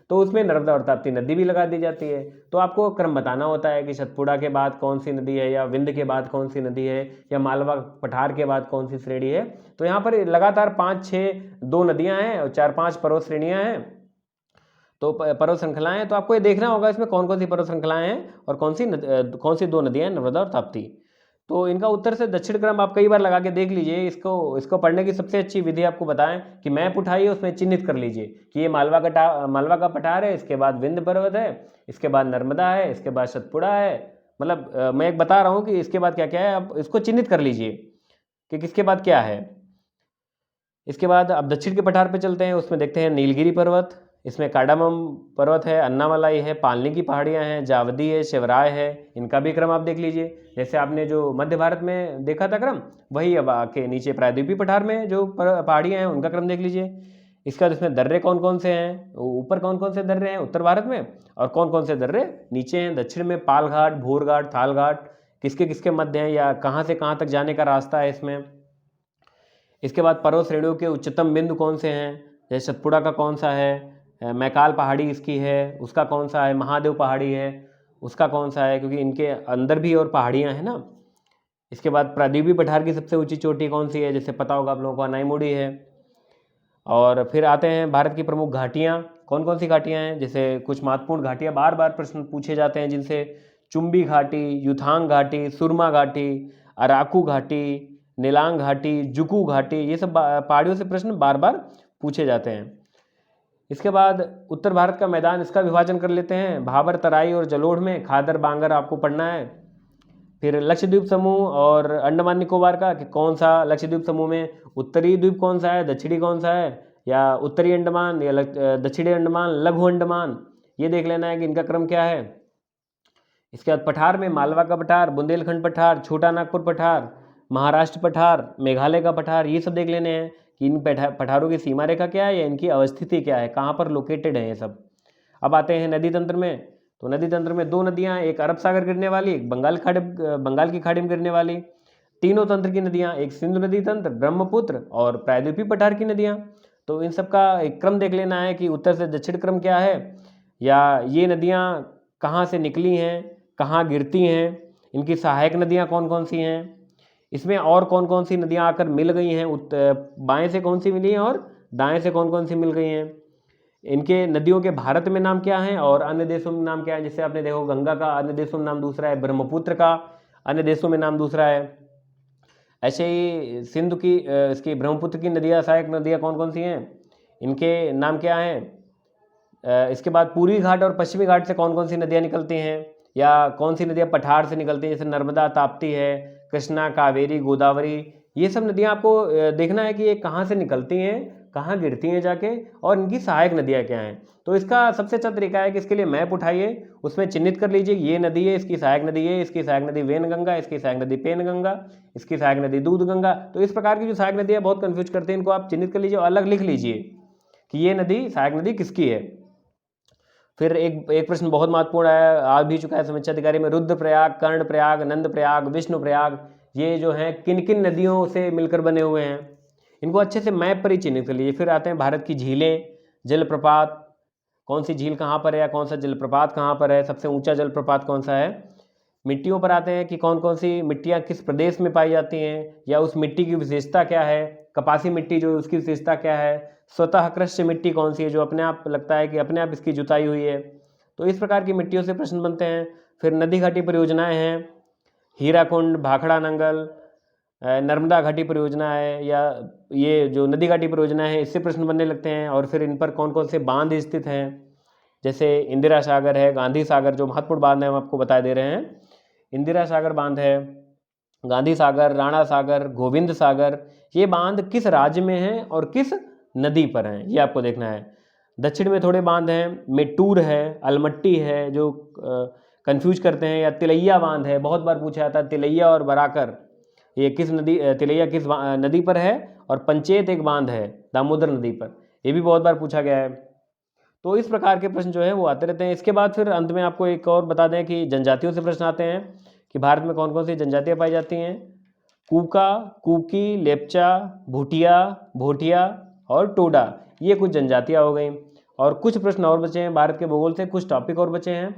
तो उसमें नर्मदा और ताप्ती नदी भी लगा दी जाती है। तो आपको क्रम बताना होता है कि सतपुड़ा के बाद कौन सी नदी है, या विंध्य के बाद कौन सी नदी है, या मालवा पठार के बाद कौन सी श्रेणी है। तो यहाँ पर लगातार 5-6 2 नदियाँ हैं और 4-5 पर्वत श्रेणियाँ हैं, तो पर्वत श्रृंखलाएं हैं। तो आपको ये देखना होगा इसमें कौन कौन सी पर्वत श्रृंखलाएं हैं और कौन सी 2 नदियाँ हैं, नर्मदा और ताप्ती। तो इनका उत्तर से दक्षिण क्रम आप कई बार लगा के देख लीजिए। इसको पढ़ने की सबसे अच्छी विधि आपको बताएं कि मैप उठाइए, उसमें चिन्हित कर लीजिए कि ये मालवा का पठार है, इसके बाद विंध्य पर्वत है, इसके बाद नर्मदा है, इसके बाद सतपुड़ा है। मतलब मैं एक बता रहा हूँ कि इसके बाद क्या क्या है, आप इसको चिन्हित कर लीजिए कि किसके बाद क्या है। इसके बाद अब दक्षिण के पठार पे चलते हैं, उसमें देखते हैं नीलगिरी पर्वत, इसमें कार्डामम पर्वत है, अन्नामलाई है, पालनी की पहाड़ियाँ हैं, जावदी है, शिवराय है। इनका भी क्रम आप देख लीजिए। जैसे आपने जो मध्य भारत में देखा था क्रम, वही अब आके नीचे प्रायद्वीपीय पठार में जो पहाड़ियाँ हैं उनका क्रम देख लीजिए। इसके बाद इसमें दर्रे कौन कौन से हैं, ऊपर कौन कौन से दर्रे हैं उत्तर भारत में, और कौन कौन से दर्रे नीचे हैं। दक्षिण में पाल घाट, भोर घाट, थाल घाट किसके किसके मध्य हैं, या कहाँ से कहाँ तक जाने का रास्ता है इसमें। इसके बाद पर्वत श्रेणियों के उच्चतम बिंदु कौन से हैं, जैसे सतपुड़ा का कौन सा है, मैकाल पहाड़ी इसकी है, उसका कौन सा है, महादेव पहाड़ी है उसका कौन सा है, क्योंकि इनके अंदर भी और पहाड़ियाँ हैं ना। इसके बाद प्रादीपी पठार की सबसे ऊंची चोटी कौन सी है, जैसे पता होगा आप लोगों को अनाईमुड़ी है। और फिर आते हैं भारत की प्रमुख घाटियाँ, कौन कौन सी घाटियाँ हैं, जैसे कुछ महत्वपूर्ण घाटियाँ बार बार प्रश्न पूछे जाते हैं जिनसे चुंबी घाटी, युथांग घाटी, सुरमा घाटी, अराकू घाटी, नीलांग घाटी, जुकू घाटी, ये सब पहाड़ियों से प्रश्न बार बार पूछे जाते हैं। इसके बाद उत्तर भारत का मैदान, इसका विभाजन कर लेते हैं, भाबर, तराई और जलोढ़ में, खादर, बांगर आपको पढ़ना है। फिर लक्षद्वीप समूह और अंडमान निकोबार का, कि कौन सा लक्षद्वीप समूह में उत्तरी द्वीप कौन सा है, दक्षिणी कौन सा है, या उत्तरी अंडमान या दक्षिणी अंडमान, लघु अंडमान, ये देख लेना है कि इनका क्रम क्या है। इसके बाद पठार में मालवा का पठार, बुंदेलखंड पठार, छोटा नागपुर पठार, महाराष्ट्र पठार, मेघालय का पठार, ये सब देख लेने हैं कि इन पठारों की सीमा रेखा क्या है या इनकी अवस्थिति क्या है, कहाँ पर लोकेटेड है ये सब। अब आते हैं नदी तंत्र में, तो नदी तंत्र में दो नदियाँ, एक अरब सागर गिरने वाली, एक बंगाल की खाड़ी में गिरने वाली। तीनों तंत्र की नदियाँ, एक सिंधु नदी तंत्र, ब्रह्मपुत्र और प्रायद्वीपी पठार की नदियाँ। तो इन सब का एक क्रम देख लेना है कि उत्तर से दक्षिण क्रम क्या है, या ये नदियाँ कहाँ से निकली हैं, कहाँ गिरती हैं, इनकी सहायक नदियाँ कौन कौन सी हैं, इसमें और कौन कौन सी नदियाँ आकर मिल गई हैं, बाएँ से कौन सी मिली हैं और दाएँ से कौन कौन सी मिल गई हैं, इनके नदियों के भारत में नाम क्या हैं और अन्य देशों में नाम क्या है। जैसे आपने देखो गंगा का अन्य देशों में नाम दूसरा है, ब्रह्मपुत्र का अन्य देशों में नाम दूसरा है। ऐसे ही सिंधु की इसकी ब्रह्मपुत्र की नदियाँ, सहायक नदियाँ कौन कौन सी हैं, इनके नाम क्या हैं। इसके बाद पूर्वी घाट और पश्चिमी घाट से कौन कौन सी नदियाँ निकलती हैं, या कौन सी नदियाँ पठार से निकलती हैं, जैसे नर्मदा, ताप्ती है, कृष्णा, कावेरी, गोदावरी, ये सब नदियाँ आपको देखना है कि ये कहाँ से निकलती हैं, कहाँ गिरती हैं जाके, और इनकी सहायक नदियाँ क्या हैं। तो इसका सबसे अच्छा तरीका है कि इसके लिए मैप उठाइए, उसमें चिन्हित कर लीजिए ये नदी है, इसकी सहायक नदी है, इसकी सहायक नदी वेनगंगा, इसकी सहायक नदी पेनगंगा, इसकी सहायक नदी दूधगंगा। तो इस प्रकार की जो सहायक नदियाँ बहुत कन्फ्यूज करते हैं, इनको आप चिन्हित कर लीजिए और अलग लिख लीजिए कि ये नदी सहायक नदी किसकी है। फिर एक प्रश्न बहुत महत्वपूर्ण है, आ भी चुका है समीक्षा अधिकारी में, रुद्रप्रयाग, कर्णप्रयाग, नंदप्रयाग, विष्णुप्रयाग, ये जो हैं किन किन नदियों से मिलकर बने हुए हैं, इनको अच्छे से मैप पर ही चिन्हित कर लीजिए। फिर आते हैं भारत की झीलें, जलप्रपात, कौन सी झील कहाँ पर है या कौन सा जलप्रपात कहाँ पर है, सबसे ऊंचा जलप्रपात कौन सा है। मिट्टियों पर आते हैं कि कौन कौन सी मिट्टियाँ किस प्रदेश में पाई जाती हैं, या उस मिट्टी की विशेषता क्या है, कपासी मिट्टी जो उसकी विशेषता क्या है, स्वतः कृष्य मिट्टी कौन सी है जो अपने आप लगता है कि अपने आप इसकी जुताई हुई है। तो इस प्रकार की मिट्टियों से प्रश्न बनते हैं। फिर नदी घाटी परियोजनाएँ हैं, हीराकुंड, भाखड़ा नंगल, नर्मदा घाटी परियोजना है, या ये जो नदी घाटी परियोजना है इससे प्रश्न बनने लगते हैं। और फिर इन पर कौन कौन से बांध स्थित हैं, जैसे इंदिरा सागर है, गांधी सागर, जो महत्वपूर्ण बांध है हम आपको बता दे रहे हैं। इंदिरा सागर बांध है, गांधी सागर, राणा सागर, गोविंद सागर, ये बांध किस राज्य में हैं और किस नदी पर हैं, ये आपको देखना है। दक्षिण में थोड़े बांध हैं, मेट्टूर है, अलमट्टी है, जो कंफ्यूज करते हैं, या तिलैया बांध है, बहुत बार पूछा जाता है तिलैया और बराकर, ये किस नदी, तिलैया किस नदी पर है, और पंचेत एक बांध है दामोदर नदी पर, ये भी बहुत बार पूछा गया है। तो इस प्रकार के प्रश्न जो है वो आते रहते हैं। इसके बाद फिर अंत में आपको एक और बता दें कि जनजातियों से प्रश्न आते हैं कि भारत में कौन कौन सी जनजातियाँ पाई जाती हैं। कूका, कुकी, लेप्चा, भूटिया, भोटिया और टोडा, ये कुछ जनजातियाँ हो गई। और कुछ प्रश्न और बचे हैं भारत के भूगोल से, कुछ टॉपिक और बचे हैं।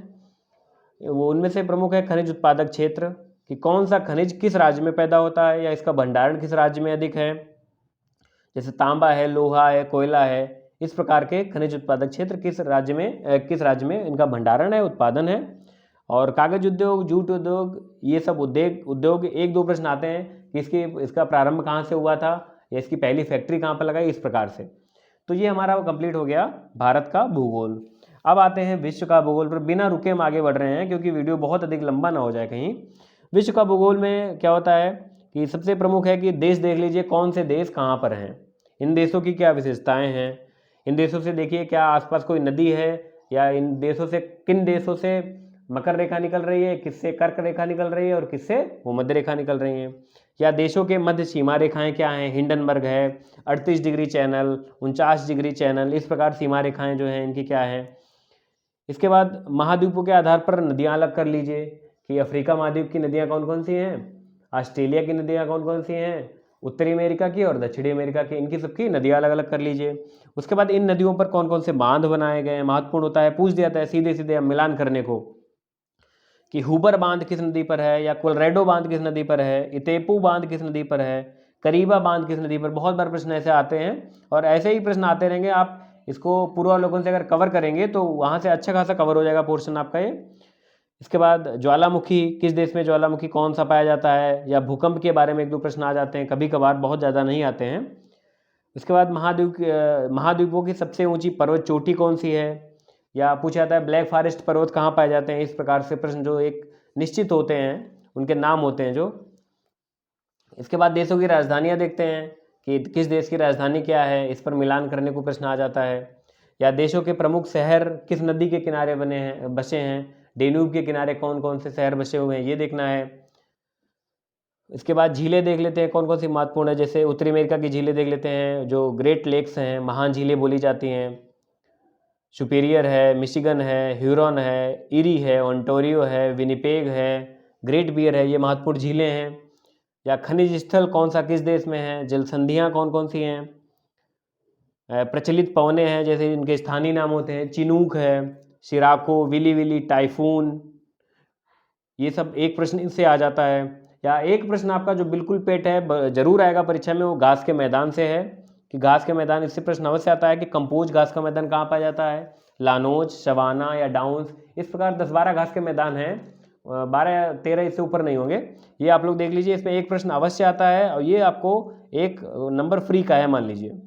वो उनमें से प्रमुख है खनिज उत्पादक क्षेत्र, कि कौन सा खनिज किस राज्य में पैदा होता है या इसका भंडारण किस राज्य में अधिक है, जैसे तांबा है, लोहा है, कोयला है, इस प्रकार के खनिज उत्पादक क्षेत्र किस राज्य में इनका भंडारण है, उत्पादन है। और कागज उद्योग, जूट उद्योग, ये सब उद्योग एक दो प्रश्न आते हैं कि इसका प्रारंभ कहाँ से हुआ था या इसकी पहली फैक्ट्री कहाँ पर लगाई, इस प्रकार से। तो ये हमारा कंप्लीट हो गया भारत का भूगोल। अब आते हैं विश्व का भूगोल पर। बिना रुके हम आगे बढ़ रहे हैं क्योंकि वीडियो बहुत अधिक लंबा ना हो जाए कहीं। विश्व का भूगोल में क्या होता है कि सबसे प्रमुख है कि देश देख लीजिए, कौन से देश कहाँ पर हैं, इन देशों की क्या विशेषताएं हैं। इन देशों से देखिए क्या आसपास कोई नदी है, या इन देशों से किन देशों से मकर रेखा निकल रही है, किससे कर्क रेखा निकल रही है और किससे भूमध्य रेखा निकल रही है। या देशों के मध्य सीमा रेखाएं क्या हैं, हिंडनबर्ग है, 38 डिग्री चैनल, 49 डिग्री चैनल, इस प्रकार सीमा रेखाएं जो हैं इनकी क्या है। इसके बाद महाद्वीपों के आधार पर नदियां अलग कर लीजिए कि अफ्रीका महाद्वीप की नदियां कौन कौन सी हैं, ऑस्ट्रेलिया की नदियां कौन कौन सी हैं, उत्तरी अमेरिका की और दक्षिणी अमेरिका की, इनकी सबकी नदियां अलग अलग कर लीजिए। उसके बाद इन नदियों पर कौन कौन से बांध बनाए गए हैं, महत्वपूर्ण होता है, पूछ दिया जाता है सीधे सीधे मिलान करने को कि हुबर बांध किस नदी पर है, या कोलोराडो बांध किस नदी पर है, इतेपू बांध किस नदी पर है, करीबा बांध किस नदी पर। बहुत बार प्रश्न ऐसे आते हैं और ऐसे ही प्रश्न आते रहेंगे। आप इसको पूर्वावलोकन से अगर कवर करेंगे तो वहाँ से अच्छा खासा कवर हो जाएगा पोर्शन आपका ये। इसके बाद ज्वालामुखी, किस देश में ज्वालामुखी कौन सा पाया जाता है, या भूकंप के बारे में एक दो प्रश्न आ जाते हैं कभी कभार, बहुत ज़्यादा नहीं आते हैं। इसके बाद महाद्वीपों की सबसे ऊंची पर्वत चोटी कौन सी है, या पूछा जाता है ब्लैक फॉरेस्ट पर्वत कहाँ पाए जाते हैं। इस प्रकार से प्रश्न जो एक निश्चित होते हैं, उनके नाम होते हैं जो। इसके बाद देशों की राजधानियाँ देखते हैं कि किस देश की राजधानी क्या है, इस पर मिलान करने को प्रश्न आ जाता है। या देशों के प्रमुख शहर किस नदी के किनारे बसे हैं, डेन्यूब के किनारे कौन कौन से शहर बसे हुए हैं, ये देखना है। इसके बाद झीलें देख लेते हैं कौन कौन सी महत्वपूर्ण है, जैसे उत्तरी अमेरिका की झीलें देख लेते हैं, जो ग्रेट लेक्स हैं, महान झीलें बोली जाती हैं। सुपीरियर है, मिशिगन है, ह्यूरॉन है, इरी है, ओंटारियो है, विनिपेग है, ग्रेट बियर है, ये महत्वपूर्ण झीलें हैं। या खनिज स्थल कौन सा किस देश में है, जल संधियाँ कौन कौन सी हैं, प्रचलित पवने हैं जैसे इनके स्थानीय नाम होते हैं, चिनूक है, सिराको, विली विली, टाइफून, ये सब एक प्रश्न इनसे आ जाता है। या एक प्रश्न आपका जो बिल्कुल पेट है, जरूर आएगा परीक्षा में, वो घास के मैदान से है कि घास के मैदान, इससे प्रश्न अवश्य आता है कि कंपोज घास का मैदान कहाँ पाया जाता है, लानोज, सवाना या डाउन्स। इस प्रकार 10-12 घास के मैदान हैं, 12-13 इससे ऊपर नहीं होंगे। ये आप लोग देख लीजिए, इसमें एक प्रश्न अवश्य आता है और ये आपको एक नंबर फ्री का है, मान लीजिए।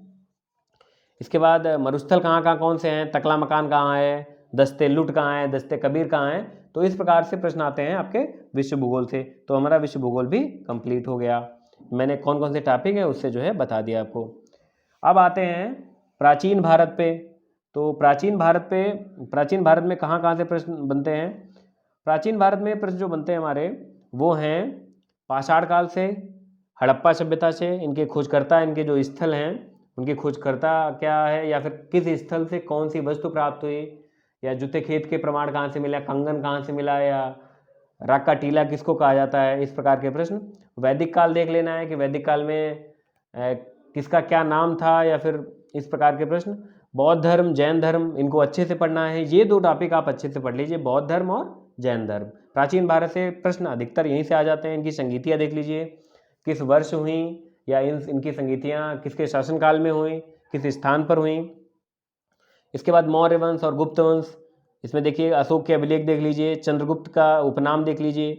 इसके बाद मरुस्थल कहाँ कहाँ कौन से हैं, तकला मकान कहाँ है, दस्ते लुट कहाँ है, दस्ते कबीर कहाँ है। तो इस प्रकार से प्रश्न आते हैं आपके विश्व भूगोल से। तो हमारा विश्व भूगोल भी कंप्लीट हो गया। मैंने कौन कौन से टॉपिक है उससे जो है बता दिया आपको। अब आते हैं प्राचीन भारत पे। तो प्राचीन भारत में कहाँ कहाँ से प्रश्न बनते हैं। प्राचीन भारत में प्रश्न जो बनते हैं हमारे, वो हैं पाषाण काल से, हड़प्पा सभ्यता से। इनके खोजकर्ता, इनके जो स्थल हैं उनके खोजकर्ता क्या है, या फिर किस स्थल से कौन सी वस्तु प्राप्त हुई, या जूते खेत के प्रमाण कहाँ से मिला, कंगन कहाँ से मिला, या राग का टीला किसको कहा जाता है, इस प्रकार के प्रश्न। वैदिक काल देख लेना है कि वैदिक काल में किसका क्या नाम था, या फिर इस प्रकार के प्रश्न। बौद्ध धर्म, जैन धर्म, इनको अच्छे से पढ़ना है। ये दो टॉपिक आप अच्छे से पढ़ लीजिए, बौद्ध धर्म और जैन धर्म। प्राचीन भारत से प्रश्न अधिकतर यहीं से आ जाते हैं। इनकी संगीतियाँ देख लीजिए, किस वर्ष हुई, या इनकी संगीतियाँ किसके शासनकाल में हुई, किस स्थान पर हुई। इसके बाद मौर्य वंश और गुप्त वंश, इसमें देखिए अशोक के अभिलेख देख लीजिए, चंद्रगुप्त का उपनाम देख लीजिए,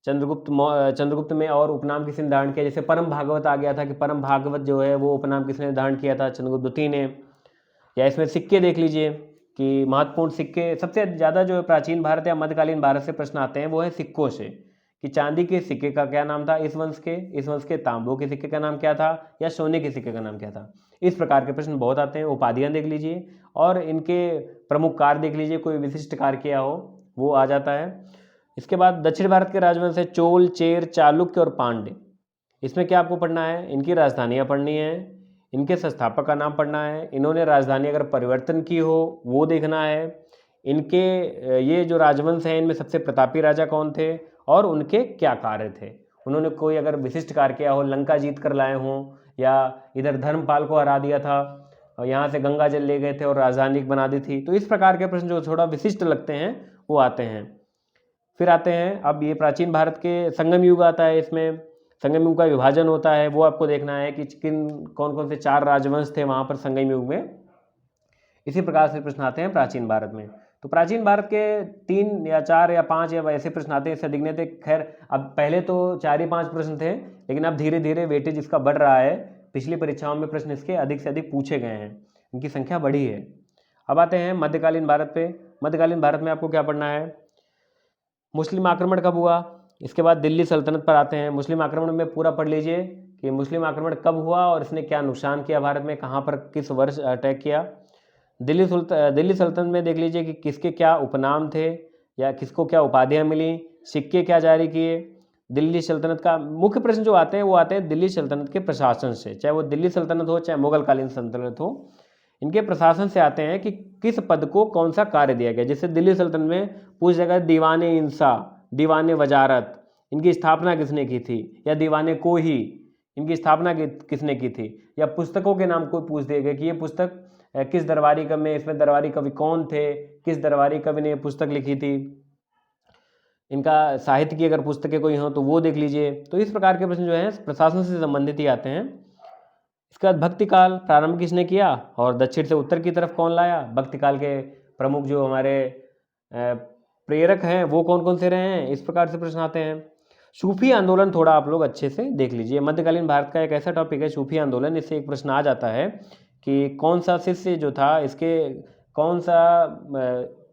चंद्रगुप्त में और उपनाम किसने धारण किया। जैसे परम भागवत आ गया था कि परम भागवत जो है वो उपनाम किसने धारण किया था, चंद्रगुप्त द्वितीय ने। या इसमें सिक्के देख लीजिए कि महत्वपूर्ण सिक्के, सबसे ज़्यादा जो प्राचीन भारत या मध्यकालीन भारत से प्रश्न आते हैं वो है सिक्कों से, कि चांदी के सिक्के का क्या नाम था इस वंश के तांबों के सिक्के का नाम क्या था, या सोने के सिक्के का नाम क्या था। इस प्रकार के प्रश्न बहुत आते हैं। उपाधियाँ देख लीजिए और इनके प्रमुख कार्य देख लीजिए, कोई विशिष्ट कार्य किया हो वो आ जाता है। इसके बाद दक्षिण भारत के राजवंश है चोल, चेर, चालुक्य और पांड्य। इसमें क्या आपको पढ़ना है, इनकी राजधानियाँ पढ़नी है, इनके संस्थापक का नाम पढ़ना है, इन्होंने राजधानी अगर परिवर्तन की हो वो देखना है, इनके ये जो राजवंश हैं इनमें सबसे प्रतापी राजा कौन थे और उनके क्या कार्य थे। उन्होंने कोई अगर विशिष्ट कार्य किया हो, लंका जीत कर लाए हों, या इधर धर्मपाल को हरा दिया था और यहाँ से गंगा जल ले गए थे और राजधानी बना दी थी। तो इस प्रकार के प्रश्न जो थोड़ा विशिष्ट लगते हैं वो आते हैं। फिर आते हैं अब ये प्राचीन भारत के संगम युग आता है। इसमें संगम युग का विभाजन होता है, वो आपको देखना है कि कौन कौन से 4 राजवंश थे वहाँ पर संगम युग में। इसी प्रकार से प्रश्न आते हैं प्राचीन भारत में। तो प्राचीन भारत के 3 या 4 या 5 या ऐसे प्रश्न आते हैं, इससे अधिक नहीं थे। खैर अब पहले तो 4 या 5 प्रश्न थे, लेकिन अब धीरे धीरे वेटेज इसका बढ़ रहा है। पिछली परीक्षाओं में प्रश्न इसके अधिक से अधिक पूछे गए हैं, इनकी संख्या बढ़ी है। अब आते हैं मध्यकालीन भारत पे। मध्यकालीन भारत में आपको क्या पढ़ना है, मुस्लिम आक्रमण कब हुआ, इसके बाद दिल्ली सल्तनत पर आते हैं। मुस्लिम आक्रमण में पूरा पढ़ लीजिए कि मुस्लिम आक्रमण कब हुआ और इसने क्या नुकसान किया भारत में, कहाँ पर किस वर्ष अटैक किया। दिल्ली सल्तनत में देख लीजिए कि किसके क्या उपनाम थे, या किसको क्या उपाधियाँ मिली, सिक्के क्या जारी किए। दिल्ली सल्तनत का मुख्य प्रश्न जो आते हैं वो आते हैं दिल्ली सल्तनत के प्रशासन से, चाहे वो दिल्ली सल्तनत हो चाहे मुगलकालीन सल्तनत हो, इनके प्रशासन से आते हैं कि किस पद को कौन सा कार्य दिया गया। जैसे दिल्ली सल्तनत में पूछ जाएगा दीवान इंसा, दीवान वजारत, इनकी स्थापना किसने की थी, या दीवान कोही, इनकी स्थापना किसने की थी, या पुस्तकों के नाम को पूछ दिया गया कि ये पुस्तक किस दरबारी कवि में, इसमें दरबारी कवि कौन थे, किस दरबारी कवि ने पुस्तक लिखी थी, इनका साहित्य की अगर पुस्तकें कोई हों तो वो देख लीजिए। तो इस प्रकार के प्रश्न जो हैं प्रशासन से संबंधित ही आते हैं। इसके बाद भक्ति काल प्रारंभ किसने किया और दक्षिण से उत्तर की तरफ कौन लाया। भक्ति काल के प्रमुख जो हमारे प्रेरक हैं वो कौन कौन से रहे हैं, इस प्रकार से प्रश्न आते हैं। सूफी आंदोलन थोड़ा आप लोग अच्छे से देख लीजिए, मध्यकालीन भारत का एक ऐसा टॉपिक है सूफी आंदोलन, इससे एक प्रश्न आ जाता है कि कौन सा शिष्य जो था इसके, कौन सा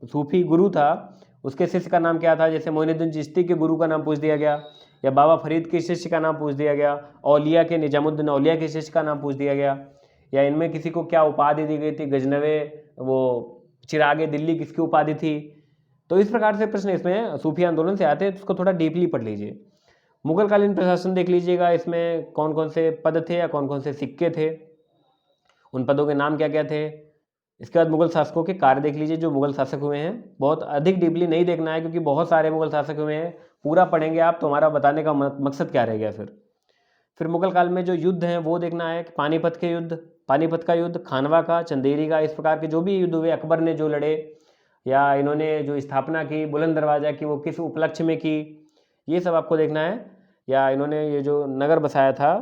सूफी गुरु था उसके शिष्य का नाम क्या था। जैसे मोइनुद्दीन चिश्ती के गुरु का नाम पूछ दिया गया, या बाबा फरीद के शिष्य का नाम पूछ दिया गया, औलिया के निजामुद्दीन औलिया के शिष्य का नाम पूछ दिया गया, या इनमें किसी को क्या उपाधि दी गई थी, गजनवे वो चिरागे दिल्ली किसकी उपाधि थी। तो इस प्रकार से प्रश्न इसमें सूफी आंदोलन से आते हैं, तो उसको थोड़ा डीपली पढ़ लीजिए। मुगलकालीन प्रशासन देख लीजिएगा, इसमें कौन कौन से पद थे या कौन कौन से सिक्के थे, उन पदों के नाम क्या क्या थे। इसके बाद मुगल शासकों के कार्य देख लीजिए, जो मुगल शासक हुए हैं। बहुत अधिक डीपली नहीं देखना है क्योंकि बहुत सारे मुगल शासक हुए हैं, पूरा पढ़ेंगे आप तो हमारा बताने का मकसद क्या रह गया। फिर मुगल काल में जो युद्ध हैं वो देखना है कि पानीपत के युद्ध, पानीपत का युद्ध, खानवा का, चंदेरी का, इस प्रकार के जो भी युद्ध हुए, अकबर ने जो लड़े या इन्होंने जो स्थापना की बुलंद दरवाज़ा की वो किस उपलक्ष्य में की, ये सब आपको देखना है। या इन्होंने ये जो नगर बसाया था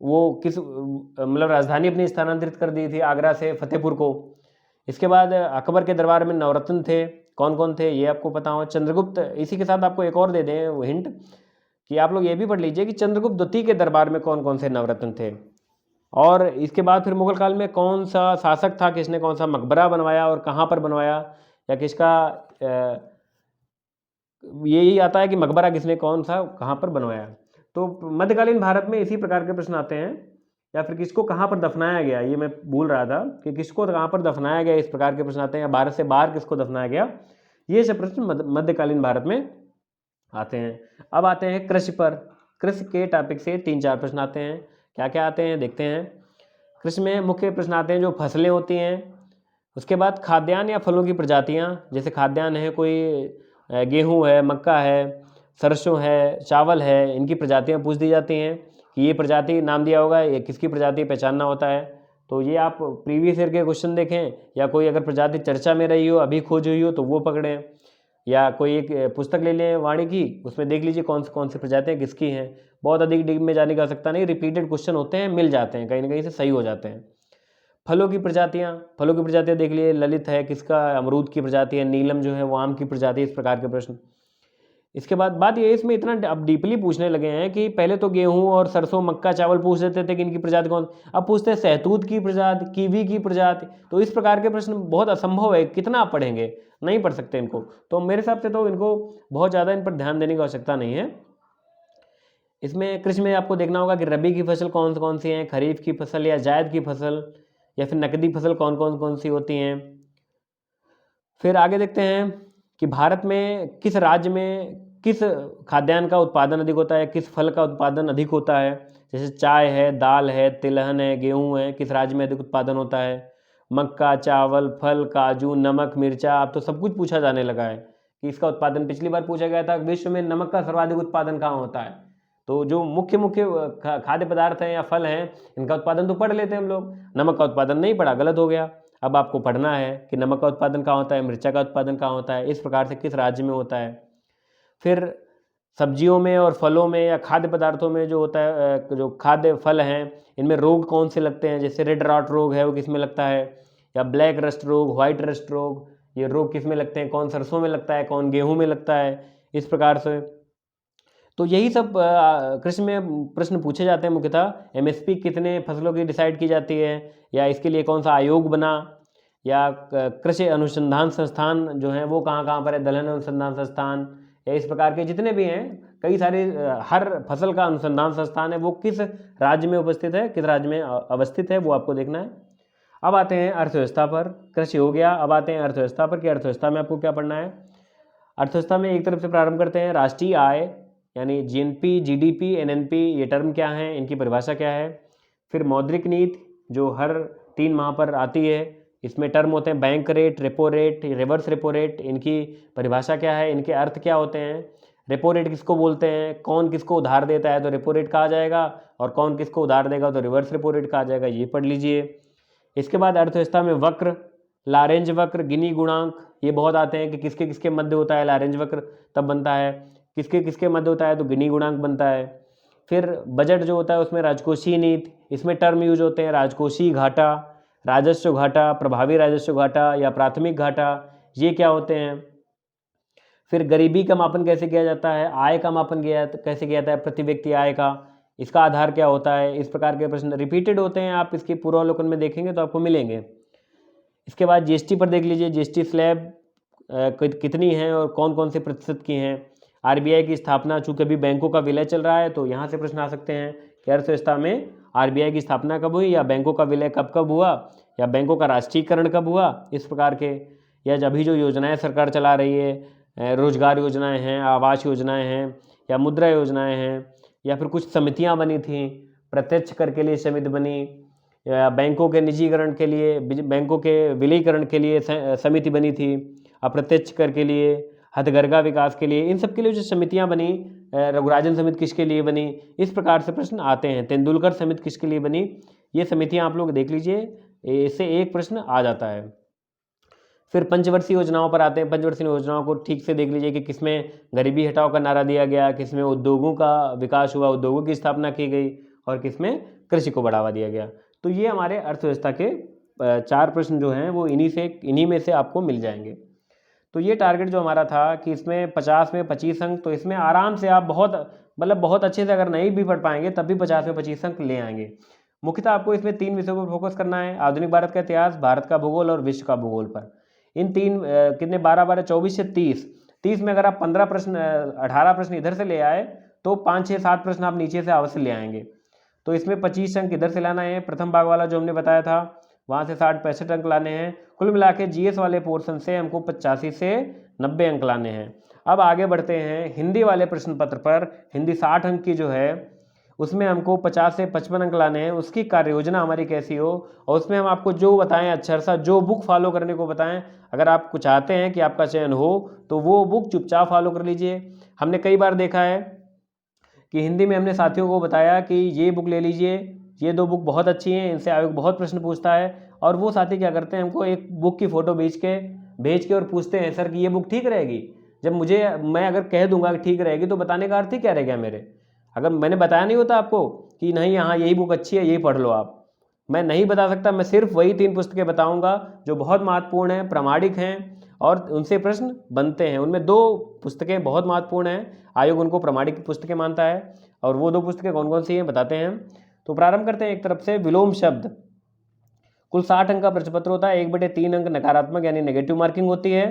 वो किस मतलब राजधानी अपनी स्थानांतरित कर दी थी आगरा से फतेहपुर को। इसके बाद अकबर के दरबार में नवरत्न थे, कौन कौन थे ये आपको पता हो। चंद्रगुप्त, इसी के साथ आपको एक और दे दें वो हिंट कि आप लोग ये भी पढ़ लीजिए कि चंद्रगुप्त द्वितीय के दरबार में कौन कौन से नवरत्न थे। और इसके बाद फिर मुगल काल में कौन सा शासक था, किसने कौन सा मकबरा बनवाया और कहाँ पर बनवाया, या किसका यही आता है कि मकबरा किसने कौन सा कहाँ पर बनवाया। तो मध्यकालीन भारत में इसी प्रकार के प्रश्न आते हैं। या फिर किसको कहाँ पर दफनाया गया, ये मैं भूल रहा था कि किसको कहाँ पर दफनाया गया, इस प्रकार के प्रश्न आते हैं। या भारत से बाहर किसको दफनाया गया, ये सब प्रश्न मध्यकालीन भारत में आते हैं। अब आते हैं कृषि पर। कृषि के टॉपिक से 3-4 प्रश्न आते हैं। क्या क्या आते हैं देखते हैं। कृषि में मुख्य प्रश्न आते हैं जो फसलें होती हैं, उसके बाद खाद्यान्न या फलों की प्रजातियाँ, जैसे खाद्यान्न है कोई गेहूँ है, मक्का है, सरसों है, चावल है, इनकी प्रजातियाँ पूछ दी जाती हैं कि ये प्रजाति नाम दिया होगा, ये किसकी प्रजाति पहचानना होता है। तो ये आप प्रीवियस ईयर के क्वेश्चन देखें, या कोई अगर प्रजाति चर्चा में रही हो, अभी खोज हुई हो तो वो पकड़ें, या कोई एक पुस्तक ले लें वाणी की, उसमें देख लीजिए कौन सी प्रजातियाँ किसकी हैं। बहुत अधिक डीप में जाने की आवश्यकता नहीं, रिपीटेड क्वेश्चन होते हैं, मिल जाते हैं, कहीं ना कहीं से सही हो जाते हैं। फलों की प्रजातियाँ देख लिए, ललित है किसका, अमरूद की प्रजाति है, नीलम जो है वो आम की प्रजाति, इस प्रकार के प्रश्न। इसके बाद बात ये इसमें इतना अब डीपली पूछने लगे हैं कि पहले तो गेहूं और सरसों, मक्का, चावल पूछ देते थे कि इनकी प्रजाति कौन, अब पूछते हैं सहतूत की प्रजाति, कीवी की प्रजाति। तो इस प्रकार के प्रश्न बहुत असंभव है, कितना आप पढ़ेंगे, नहीं पढ़ सकते इनको। तो मेरे हिसाब से तो इनको बहुत ज़्यादा इन पर ध्यान देने की आवश्यकता नहीं है। इसमें कृषि में आपको देखना होगा कि रबी की फसल कौन सी हैं, खरीफ की फसल या जायद की फसल, या फिर नकदी फसल कौन सी होती हैं। फिर आगे देखते हैं कि भारत में किस राज्य में किस खाद्यान्न का उत्पादन अधिक होता है, किस फल का उत्पादन अधिक होता है। जैसे चाय है, दाल है, तिलहन है, गेहूं है, किस राज्य में अधिक उत्पादन होता है। मक्का, चावल, फल, काजू, नमक, मिर्चा, अब तो सब कुछ पूछा जाने लगा है कि इसका उत्पादन। पिछली बार पूछा गया था विश्व में नमक का सर्वाधिक उत्पादन कहाँ होता है। तो जो मुख्य खाद्य पदार्थ हैं या फल हैं, इनका उत्पादन तो पढ़ लेते हैं हम लोग, नमक का उत्पादन नहीं पढ़ा, गलत हो गया। अब आपको पढ़ना है कि नमक का उत्पादन कहाँ होता है, मिर्चा का उत्पादन कहाँ होता है, इस प्रकार से किस राज्य में होता है। फिर सब्जियों में और फलों में या खाद्य पदार्थों में जो होता है, जो खाद्य फल हैं, इनमें रोग कौन से लगते हैं। जैसे रेड रॉट रोग है वो किस में लगता है, या ब्लैक रस्ट रोग, व्हाइट रस्ट रोग, ये रोग किस में लगते हैं, कौन सरसों में लगता है, कौन गेहूं में लगता है, इस प्रकार से। तो यही सब कृषि में प्रश्न पूछे जाते हैं मुख्यतः। एमएसपी कितने फसलों की डिसाइड की जाती है, या इसके लिए कौन सा आयोग बना, या कृषि अनुसंधान संस्थान जो हैं वो कहाँ कहाँ पर है, दलहन अनुसंधान संस्थान, या इस प्रकार के जितने भी हैं कई सारे हर फसल का अनुसंधान संस्थान है, वो किस राज्य में उपस्थित है, किस राज्य में अवस्थित है, वो आपको देखना है। अब आते हैं अर्थव्यवस्था पर। कृषि हो गया, अब आते हैं अर्थव्यवस्था पर कि अर्थव्यवस्था में आपको क्या पढ़ना है। अर्थव्यवस्था में एक तरफ से प्रारंभ करते हैं, राष्ट्रीय आय यानी जीएनपी, जीडीपी, एनएनपी, ये टर्म क्या हैं, इनकी परिभाषा क्या है। फिर मौद्रिक नीति जो हर 3 माह पर आती है, इसमें टर्म होते हैं bank rate, repo rate, reverse repo rate, इनकी परिभाषा क्या है, इनके अर्थ क्या होते हैं। रेपो रेट किसको बोलते हैं, कौन किसको उधार देता है तो रेपो रेट कहा जाएगा, और कौन किसको उधार देगा तो रिवर्स रेपो रेट कहा जाएगा, ये पढ़ लीजिए। इसके बाद अर्थव्यवस्था में वक्र, लारेंज वक्र, गिनी गुणांक, ये बहुत आते हैं कि किसके किसके मध्य होता है लारेंज वक्र तब बनता है, किसके किसके मध्य होता है तो गिनी गुणांक बनता है। फिर बजट जो होता है उसमें राजकोषीय नीति, इसमें टर्म यूज होते हैं राजकोषीय घाटा, राजस्व घाटा, प्रभावी राजस्व घाटा या प्राथमिक घाटा, ये क्या होते हैं। फिर गरीबी का मापन कैसे किया जाता है, आय का मापन कैसे किया जाता है, प्रति व्यक्ति आय का, इसका आधार क्या होता है। इस प्रकार के प्रश्न रिपीटेड होते हैं, आप इसके पूर्वावलोकन में देखेंगे तो आपको मिलेंगे। इसके बाद जीएसटी पर देख लीजिए, जीएसटी स्लैब कितनी है और कौन कौन से प्रतिशत की हैं। आरबीआई की स्थापना, चूँकि अभी बैंकों का विलय चल रहा है तो यहाँ से प्रश्न आ सकते हैं कि अर्थव्यवस्था में आरबीआई की स्थापना कब हुई, या बैंकों का विलय कब कब हुआ, या बैंकों का राष्ट्रीयकरण कब हुआ, इस प्रकार के। या अभी जो योजनाएं सरकार चला रही है, रोजगार योजनाएं हैं, आवास योजनाएं हैं, या मुद्रा योजनाएं हैं, या फिर कुछ समितियां बनी थीं, प्रत्यक्ष कर के लिए समिति बनी, या बैंकों के निजीकरण के लिए, बैंकों के विलयीकरण के लिए समिति बनी थी, अप्रत्यक्ष कर के लिए, हथकरघा विकास के लिए, इन सब के लिए जो समितियां बनी, रघुराजन समिति किसके लिए बनी, इस प्रकार से प्रश्न आते हैं। तेंदुलकर समिति किसके लिए बनी, ये समितियां आप लोग देख लीजिए, इससे एक प्रश्न आ जाता है। फिर पंचवर्षीय योजनाओं पर आते हैं। पंचवर्षीय योजनाओं को ठीक से देख लीजिए कि किसमें गरीबी हटाओ का नारा दिया गया, किसमें उद्योगों का विकास हुआ, उद्योगों की स्थापना की गई, और किसमें कृषि को बढ़ावा दिया गया। तो ये हमारे अर्थव्यवस्था के 4 प्रश्न जो हैं वो इन्हीं में से आपको मिल जाएंगे। तो ये टारगेट जो हमारा था कि इसमें 50 में 25 अंक, तो इसमें आराम से आप बहुत अच्छे से अगर नहीं भी पढ़ पाएंगे तब भी 50 में 25 अंक ले आएंगे। मुख्यतः आपको इसमें 3 विषयों पर फोकस करना है, आधुनिक भारत का इतिहास, भारत का भूगोल और विश्व का भूगोल पर। इन 3 कितने 12 24 से 30 में अगर आप 15 प्रश्न 18 प्रश्न इधर से ले आए तो 5 6 7 प्रश्न आप नीचे से अवश्य ले आएंगे। तो इसमें 25 अंक इधर से लाना है, प्रथम भाग वाला जो हमने बताया था वहाँ से 60 65 अंक लाने हैं। कुल मिला के जीएस वाले पोर्शन से हमको 85 से 90 अंक लाने हैं। अब आगे बढ़ते हैं हिंदी वाले प्रश्न पत्र पर। हिंदी 60 अंक की जो है उसमें हमको 50 से 55 अंक लाने हैं। उसकी कार्य योजना हमारी कैसी हो, और उसमें हम आपको जो बताएं अच्छा सा जो बुक फॉलो करने को बताएं। अगर आप कुछ चाहते हैं कि आपका चयन हो तो वो बुक चुपचाप फॉलो कर लीजिए। हमने कई बार देखा है कि हिंदी में हमने साथियों को बताया कि ये बुक ले लीजिए, ये 2 बुक बहुत अच्छी हैं, इनसे आयोग बहुत प्रश्न पूछता है, और वो साथी क्या करते हैं, हमको एक बुक की फ़ोटो भेज के और पूछते हैं सर कि ये बुक ठीक रहेगी। जब मैं अगर कह दूंगा कि ठीक रहेगी तो बताने का अर्थ ही क्या रह गया मेरे। अगर मैंने बताया नहीं होता आपको कि नहीं हाँ यही बुक अच्छी है, यही पढ़ लो आप, मैं नहीं बता सकता। मैं सिर्फ वही 3 पुस्तकें बताऊंगा जो बहुत महत्वपूर्ण हैं, प्रामाणिक हैं और उनसे प्रश्न बनते हैं। उनमें 2 पुस्तकें बहुत महत्वपूर्ण हैं, आयोग उनको प्रामाणिक पुस्तकें मानता है, और वो 2 पुस्तकें कौन कौन सी हैं बताते हैं। तो प्रारंभ करते हैं एक तरफ से विलोम शब्द। कुल 60 अंक का प्रश्न पत्र होता है, 1/3 अंक नकारात्मक यानी नेगेटिव मार्किंग होती है।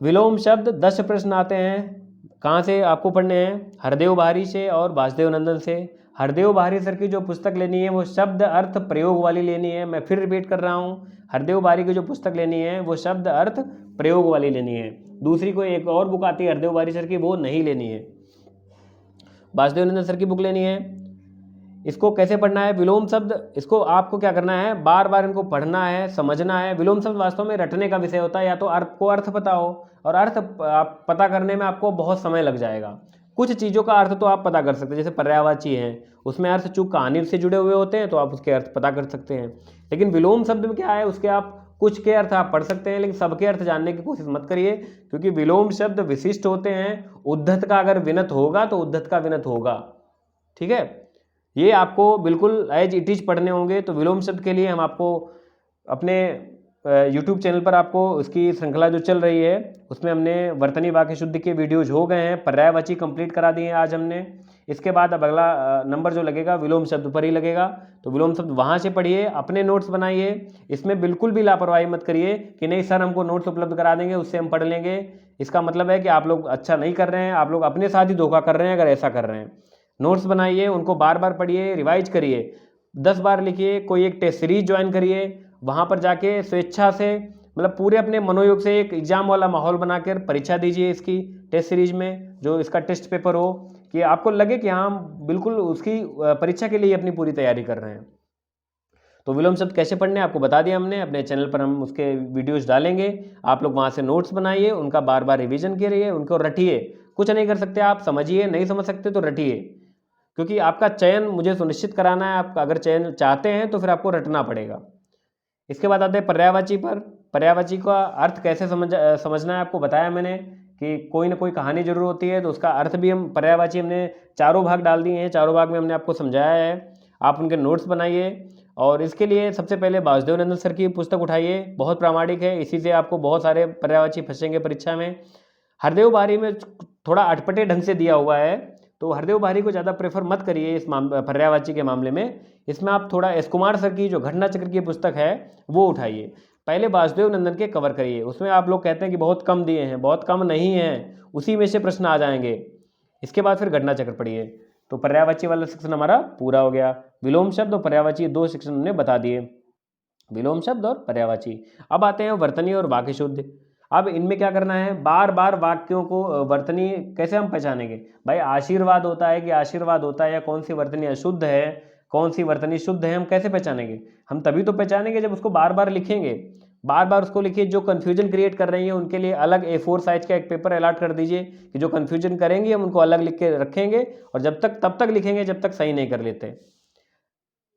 विलोम शब्द 10 प्रश्न आते हैं। कहाँ से आपको पढ़ने हैं, हरदेव बाहरी से और वासुदेव नंदन से। हरदेव बाहरी सर की जो पुस्तक लेनी है वो शब्द अर्थ प्रयोग वाली लेनी है। मैं फिर रिपीट कर रहा हूँ, हरदेव बाहरी की जो पुस्तक लेनी है वो शब्द अर्थ प्रयोग वाली लेनी है। दूसरी कोई एक और बुक आती है हरदेव बाहरी सर की, वो नहीं लेनी है। वासुदेव नंदन सर की बुक लेनी है। इसको कैसे पढ़ना है, विलोम शब्द, इसको आपको क्या करना है, बार बार इनको पढ़ना है, समझना है। विलोम शब्द वास्तव में रटने का विषय होता है, या तो आपको अर्थ पता हो, और अर्थ आप पता करने में आपको बहुत समय लग जाएगा। कुछ चीज़ों का अर्थ तो आप पता कर सकते हैं, जैसे पर्यायवाची हैं, उसमें अर्थ चूँकि कहानी से जुड़े हुए होते हैं तो आप उसके अर्थ पता कर सकते हैं। लेकिन विलोम शब्द में क्या है, उसके आप कुछ के अर्थ आप पढ़ सकते हैं, लेकिन सबके अर्थ जानने की कोशिश मत करिए, क्योंकि विलोम शब्द विशिष्ट होते हैं। उद्धत का अगर विनत होगा तो उद्धत का विनत होगा, ठीक है। ये आपको बिल्कुल एज इट इज पढ़ने होंगे। तो विलोम शब्द के लिए हम आपको अपने यूट्यूब चैनल पर आपको उसकी श्रृंखला जो चल रही है उसमें हमने वर्तनी वाक्य शुद्धि के वीडियोज हो गए हैं, पर्यायवाची कंप्लीट करा दिए हैं आज हमने। इसके बाद अब अगला नंबर जो लगेगा विलोम शब्द पर ही लगेगा। तो विलोम शब्द वहाँ से पढ़िए, अपने नोट्स बनाइए। इसमें बिल्कुल भी लापरवाही मत करिए कि नहीं सर हमको नोट्स उपलब्ध करा देंगे उससे हम पढ़ लेंगे। इसका मतलब है कि आप लोग अच्छा नहीं कर रहे हैं, आप लोग अपने साथ ही धोखा कर रहे हैं अगर ऐसा कर रहे हैं। नोट्स बनाइए, उनको बार बार पढ़िए, रिवाइज करिए, 10 बार लिखिए, कोई एक टेस्ट सीरीज ज्वाइन करिए, वहाँ पर जाके स्वेच्छा से मतलब पूरे अपने मनोयोग से एक एग्जाम वाला माहौल बनाकर परीक्षा दीजिए इसकी टेस्ट सीरीज में, जो इसका टेस्ट पेपर हो, कि आपको लगे कि हाँ हम बिल्कुल उसकी परीक्षा के लिए अपनी पूरी तैयारी कर रहे हैं। तो विलोम शब्द कैसे पढ़ने आपको बता दिया हमने, अपने चैनल पर हम उसके वीडियोस डालेंगे, आप लोग वहाँ से नोट्स बनाइए, उनका बार बार रिवीजन करिए, उनको रटिए। कुछ नहीं कर सकते आप, समझिए, नहीं समझ सकते तो रटिए, क्योंकि आपका चयन मुझे सुनिश्चित कराना है। आप अगर चयन चाहते हैं तो फिर आपको रटना पड़ेगा। इसके बाद आते हैं पर्यायवाची पर। पर्यायवाची का अर्थ कैसे समझना है आपको बताया मैंने, कि कोई ना कोई कहानी जरूर होती है, तो उसका अर्थ भी हम पर्यायवाची हमने चारों भाग डाल दिए हैं, चारों भाग में हमने आपको समझाया है। आप उनके नोट्स बनाइए, और इसके लिए सबसे पहले वासुदेव नंदन सर की पुस्तक उठाइए, बहुत प्रामाणिक है, इसी से आपको बहुत सारे पर्यायवाची फंसेंगे परीक्षा में। हरदेव बारी में थोड़ा अटपटे ढंग से दिया हुआ है, तो हरदेव बारी को ज़्यादा प्रेफर मत करिए इस पर्यायवाची के मामले में। इसमें आप थोड़ा एस कुमार सर की जो घटना चक्र की पुस्तक है वो उठाइए। पहले वासुदेव नंदन के कवर करिए, उसमें आप लोग कहते हैं कि बहुत कम दिए हैं, बहुत कम नहीं हैं, उसी में से प्रश्न आ जाएंगे। इसके बाद फिर घटना चक्र पढ़िए। तो पर्यायवाची वाला सेक्शन हमारा पूरा हो गया। विलोम शब्द और पर्यायवाची दो सेक्शन हमने बता दिए, विलोम शब्द और पर्यायवाची। अब आते हैं वर्तनी और वाक्य शुद्ध। अब इनमें क्या करना है, बार बार वाक्यों को वर्तनी कैसे हम पहचानेंगे भाई, आशीर्वाद होता है कि आशीर्वाद होता है, या कौन सी वर्तनी अशुद्ध है, कौन सी वर्तनी शुद्ध है, हम कैसे पहचानेंगे? हम तभी तो पहचानेंगे जब उसको बार बार लिखेंगे। बार बार उसको लिखिए, जो कन्फ्यूजन क्रिएट कर रही है उनके लिए अलग A4 साइज का एक पेपर अलॉट कर दीजिए, कि जो कन्फ्यूजन करेंगे हम उनको अलग लिख के रखेंगे, और तब तक लिखेंगे जब तक सही नहीं कर लेते।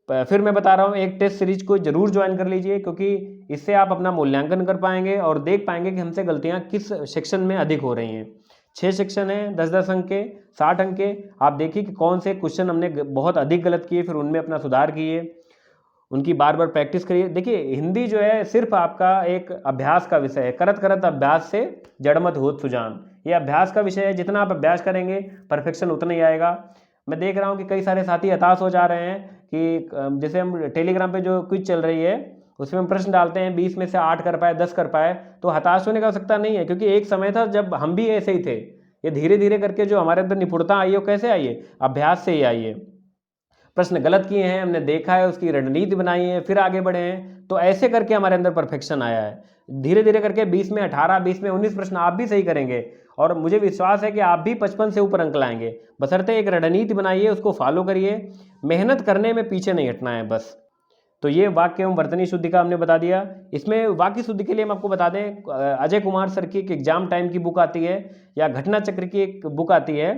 फिर मैं बता रहा हूँ, एक टेस्ट सीरीज को जरूर ज्वाइन कर लीजिए, क्योंकि इससे आप अपना मूल्यांकन कर पाएंगे और देख पाएंगे कि हमसे गलतियाँ किस सेक्शन में अधिक हो रही हैं। 6 सेक्शन हैं, 10-10 अंक के, 60 अंक के। आप देखिए कि कौन से क्वेश्चन हमने बहुत अधिक गलत किए, फिर उनमें अपना सुधार किए, उनकी बार बार प्रैक्टिस करिए। देखिए हिंदी जो है सिर्फ आपका एक अभ्यास का विषय है, करत करत अभ्यास से जड़मत होत सुजान। ये अभ्यास का विषय है, जितना आप अभ्यास करेंगे परफेक्शन उतना ही आएगा। मैं देख रहा हूँ कि कई सारे साथी हताश हो जा रहे हैं, कि जैसे हम टेलीग्राम पे जो क्विज चल रही है उसमें हम प्रश्न डालते हैं, 20 में से 8 कर पाए, 10 कर पाए, तो हताश होने का आवश्यकता नहीं है, क्योंकि एक समय था जब हम भी ऐसे ही थे। ये धीरे धीरे करके जो हमारे अंदर निपुणता आई है वो कैसे आई है, अभ्यास से ही आई है। प्रश्न गलत किए हैं, हमने देखा है, उसकी रणनीति बनाई है, फिर आगे बढ़े हैं, तो ऐसे करके हमारे अंदर परफेक्शन आया है। धीरे धीरे करके 20 में 18, 20 में 19 प्रश्न आप भी सही करेंगे, और मुझे विश्वास है कि आप भी 55 से ऊपर अंक लाएंगे। बशर्ते एक रणनीति बनाइए, उसको फॉलो करिए, मेहनत करने में पीछे नहीं हटना है बस। तो ये वाक्य एवं वर्तनी शुद्धि का हमने बता दिया। इसमें वाक्य शुद्धि के लिए हम आपको बता दें, अजय कुमार सर की एक एग्जाम टाइम की बुक आती है, या घटना चक्र की एक बुक आती है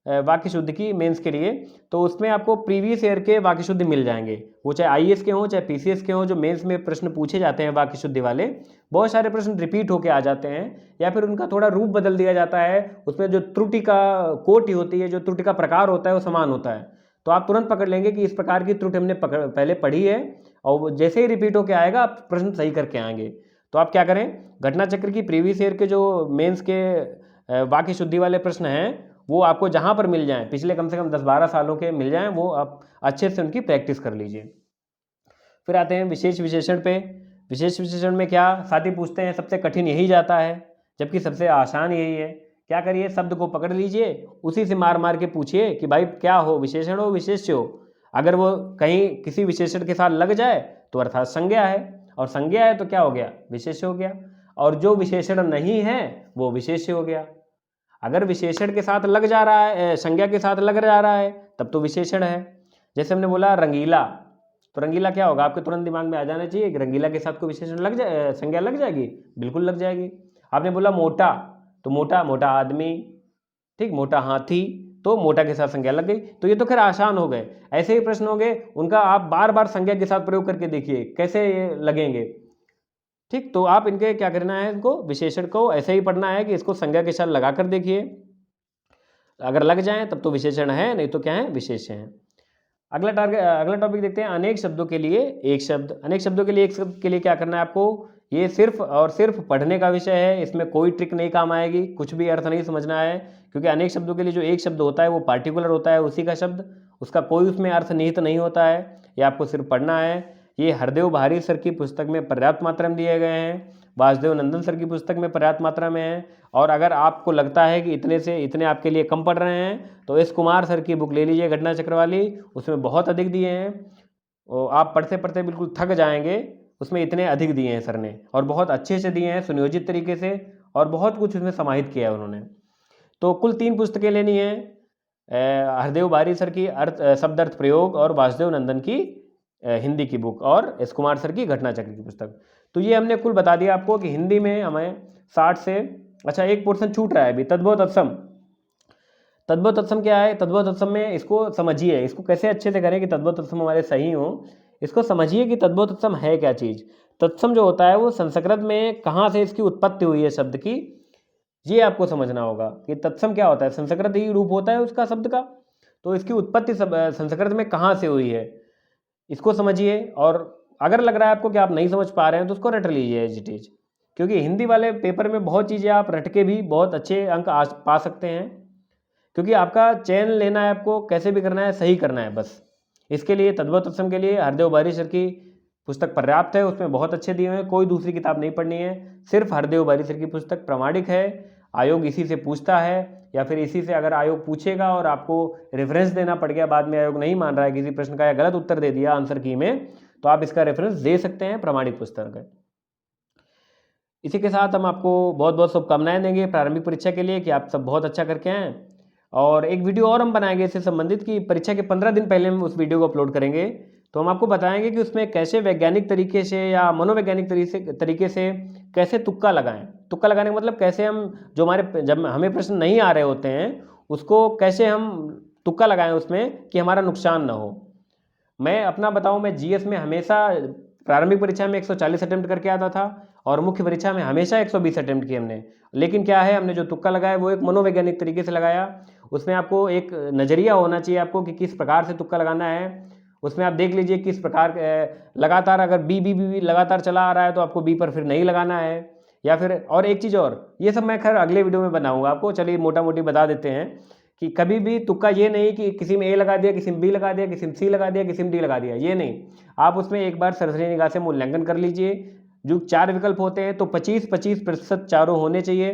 वाक्य शुद्धि की मेंस के लिए, तो उसमें आपको प्रीवियस ईयर के वाक्य शुद्धि मिल जाएंगे। वो चाहे आईएएस के हों, चाहे पीसीएस के हों, जो मेंस में प्रश्न पूछे जाते हैं वाक्य शुद्धि वाले, बहुत सारे प्रश्न रिपीट होके आ जाते हैं, या फिर उनका थोड़ा रूप बदल दिया जाता है। उसमें जो त्रुटि का कोटि होती है, जो त्रुटि का प्रकार होता है, वो समान होता है। तो आप तुरंत पकड़ लेंगे कि इस प्रकार की त्रुटि हमने पहले पढ़ी है, और वो जैसे ही रिपीट होके आएगा आप प्रश्न सही करके आएंगे। तो आप क्या करें, घटना चक्र की प्रीवियस ईयर के जो मेंस के वाक्य शुद्धि वाले प्रश्न हैं, वो आपको जहाँ पर मिल जाएं, पिछले कम से कम 10-12 सालों के मिल जाएं, वो आप अच्छे से उनकी प्रैक्टिस कर लीजिए। फिर आते हैं विशेष विशेषण पे। विशेष विशेषण में क्या साथी पूछते हैं, सबसे कठिन यही जाता है, जबकि सबसे आसान यही है। क्या करिए, शब्द को पकड़ लीजिए, उसी से मार मार के पूछिए कि भाई क्या हो, विशेषण हो विशेष्य हो। अगर वो कहीं किसी विशेषण के साथ लग जाए तो अर्थात संज्ञा है, और संज्ञा है तो क्या हो गया, विशेष्य हो गया। और जो विशेषण नहीं है वो विशेष्य हो गया। अगर विशेषण के साथ लग जा रहा है, संज्ञा के साथ लग जा रहा है, तब तो विशेषण है। जैसे हमने बोला रंगीला, तो रंगीला क्या होगा, आपके तुरंत दिमाग में आ जाना चाहिए कि रंगीला के साथ कोई विशेषण लग जाए, संज्ञा लग जाएगी, बिल्कुल लग जाएगी। आपने बोला मोटा, तो मोटा मोटा आदमी, ठीक, मोटा हाथी, तो मोटा के साथ संज्ञा लग गई। तो ये तो खैर आसान हो गए। ऐसे ही प्रश्न हो गए, उनका आप बार बार संज्ञा के साथ प्रयोग करके देखिए कैसे ये लगेंगे। ठीक, तो आप इनके क्या करना है, इनको विशेषण को ऐसे ही पढ़ना है कि इसको संज्ञा के साथ लगा कर देखिए, अगर लग जाए तब तो विशेषण है, नहीं तो क्या है, विशेष्य है। अगला टॉपिक देखते हैं, अनेक शब्दों के लिए एक शब्द। अनेक शब्दों के लिए एक शब्द के लिए क्या करना है आपको, ये सिर्फ और सिर्फ पढ़ने का विषय है, इसमें कोई ट्रिक नहीं काम आएगी, कुछ भी अर्थ नहीं समझना है, क्योंकि अनेक शब्दों के लिए जो एक शब्द होता है वो पार्टिकुलर होता है, उसी का शब्द, उसका कोई उसमें अर्थ निहित नहीं होता है। ये आपको सिर्फ पढ़ना है। ये हरदेव भारी सर की पुस्तक में पर्याप्त मात्रा में दिए गए हैं, वासुदेव नंदन सर की पुस्तक में पर्याप्त मात्रा में है। और अगर आपको लगता है कि इतने से इतने आपके लिए कम पढ़ रहे हैं, तो एस कुमार सर की बुक ले लीजिए घटना चक्र वाली, उसमें बहुत अधिक दिए हैं। आप पढ़ते पढ़ते बिल्कुल थक जाएंगे, उसमें इतने अधिक दिए हैं सर ने, और बहुत अच्छे से दिए हैं, सुनियोजित तरीके से, और बहुत कुछ उसमें समाहित किया है उन्होंने। तो कुल 3 पुस्तकें लेनी है, हरदेव बारी सर की शब्द अर्थ प्रयोग, और वासुदेव नंदन की हिंदी की बुक, और एस कुमार सर की घटना चक्र की पुस्तक। तो ये हमने कुल बता दिया आपको कि हिंदी में हमें 60 से, अच्छा एक पोर्शन छूट रहा है अभी, तद्भव तत्सम। तद्भव तत्सम क्या है? तद्भव तत्सम में इसको समझिए, इसको कैसे अच्छे से करें कि तद्भव तत्सम हमारे सही हो। इसको समझिए कि तद्भव तत्सम है क्या चीज़। तत्सम जो होता है वो संस्कृत में कहाँ से इसकी उत्पत्ति हुई है शब्द की, ये आपको समझना होगा कि तत्सम क्या होता है। संस्कृत ही रूप होता है उसका शब्द का, तो इसकी उत्पत्ति संस्कृत में कहाँ से हुई है, इसको समझिए। और अगर लग रहा है आपको कि आप नहीं समझ पा रहे हैं तो उसको रट लीजिए एज इट इज, क्योंकि हिंदी वाले पेपर में बहुत चीज़ें आप रट के भी बहुत अच्छे अंक पा सकते हैं, क्योंकि आपका चयन लेना है, आपको कैसे भी करना है, सही करना है बस। इसके लिए तद्भव तत्सम के लिए हरदेव बारी सर की पुस्तक पर्याप्त है, उसमें बहुत अच्छे दिए हुए हैं, कोई दूसरी किताब नहीं पढ़नी है, सिर्फ हरदेव बारी सर की पुस्तक प्रामाणिक है। आयोग इसी से पूछता है, या फिर इसी से अगर आयोग पूछेगा और आपको रेफरेंस देना पड़ गया, बाद में आयोग नहीं मान रहा है किसी प्रश्न का या गलत उत्तर दे दिया आंसर की में, तो आप इसका रेफरेंस दे सकते हैं, प्रामाणिक पुस्तक है। इसी के साथ हम आपको बहुत बहुत शुभकामनाएं देंगे प्रारंभिक परीक्षा के लिए कि आप सब बहुत अच्छा करके आएँ। और एक वीडियो और हम बनाएंगे इससे संबंधित कि परीक्षा के 15 दिन पहले हम उस वीडियो को अपलोड करेंगे, तो हम आपको बताएंगे कि उसमें कैसे वैज्ञानिक तरीके से या मनोवैज्ञानिक तरीके से कैसे तुक्का लगाएं। तुक्का लगाने का मतलब कैसे हम, जब हमें प्रश्न नहीं आ रहे होते हैं उसको कैसे हम तुक्का लगाएं उसमें कि हमारा नुकसान ना हो। मैं अपना बताऊं, मैं जीएस में हमेशा प्रारंभिक परीक्षा में 140 अटेम्प्ट करके आता था, और मुख्य परीक्षा में हमेशा 120 अटेम्प्ट किए हमने। लेकिन क्या है, हमने जो तुक्का लगाया वो एक मनोवैज्ञानिक तरीके से लगाया। उसमें आपको एक नज़रिया होना चाहिए आपको कि किस प्रकार से तुक्का लगाना है। उसमें आप देख लीजिए किस प्रकार, लगातार अगर बी लगातार चला आ रहा है तो आपको बी पर फिर नहीं लगाना है, या फिर और एक चीज़ और, ये सब मैं खैर अगले वीडियो में बनाऊंगा आपको। चलिए मोटा मोटी बता देते हैं कि कभी भी तुक्का ये नहीं कि किसी में ए लगा दिया, किसी में बी लगा दिया, किसी में सी लगा दिया, किसी में डी लगा दिया, ये नहीं। आप उसमें एक बार सरसरी निगाह से मूल्यांकन कर लीजिए। जो 4 विकल्प होते हैं तो 25-25% चारों होने चाहिए।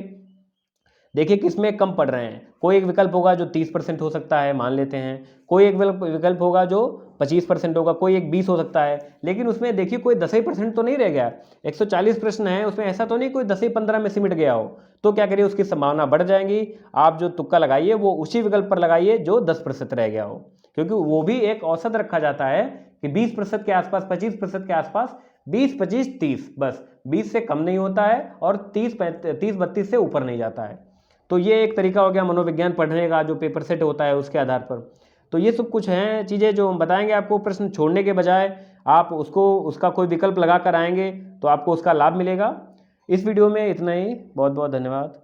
देखिए किसमें कम पड़ रहे हैं। कोई एक विकल्प होगा जो 30% हो सकता है, मान लेते हैं। कोई एक विकल्प होगा जो 25% होगा, कोई एक 20 हो सकता है। लेकिन उसमें देखिए कोई 10% तो नहीं रह गया। 140 प्रश्न है, उसमें ऐसा तो नहीं कोई 10-15 में सिमट गया हो। तो क्या करिए, उसकी संभावना बढ़ जाएगी। आप जो तुक्का लगाइए वो उसी विकल्प पर लगाइए जो 10% रह गया हो, क्योंकि वो भी एक औसत रखा जाता है कि 20% के आसपास, 25% के आसपास, 20, 25, 30, बस 20 से कम नहीं होता है और 30, 32 से ऊपर नहीं जाता है। तो ये एक तरीका हो गया मनोविज्ञान पढ़ने का, जो पेपर सेट होता है उसके आधार पर। तो ये सब कुछ हैं चीज़ें जो हम बताएंगे आपको। प्रश्न छोड़ने के बजाय आप उसका कोई विकल्प लगा कर आएंगे तो आपको उसका लाभ मिलेगा। इस वीडियो में इतना ही। बहुत बहुत धन्यवाद।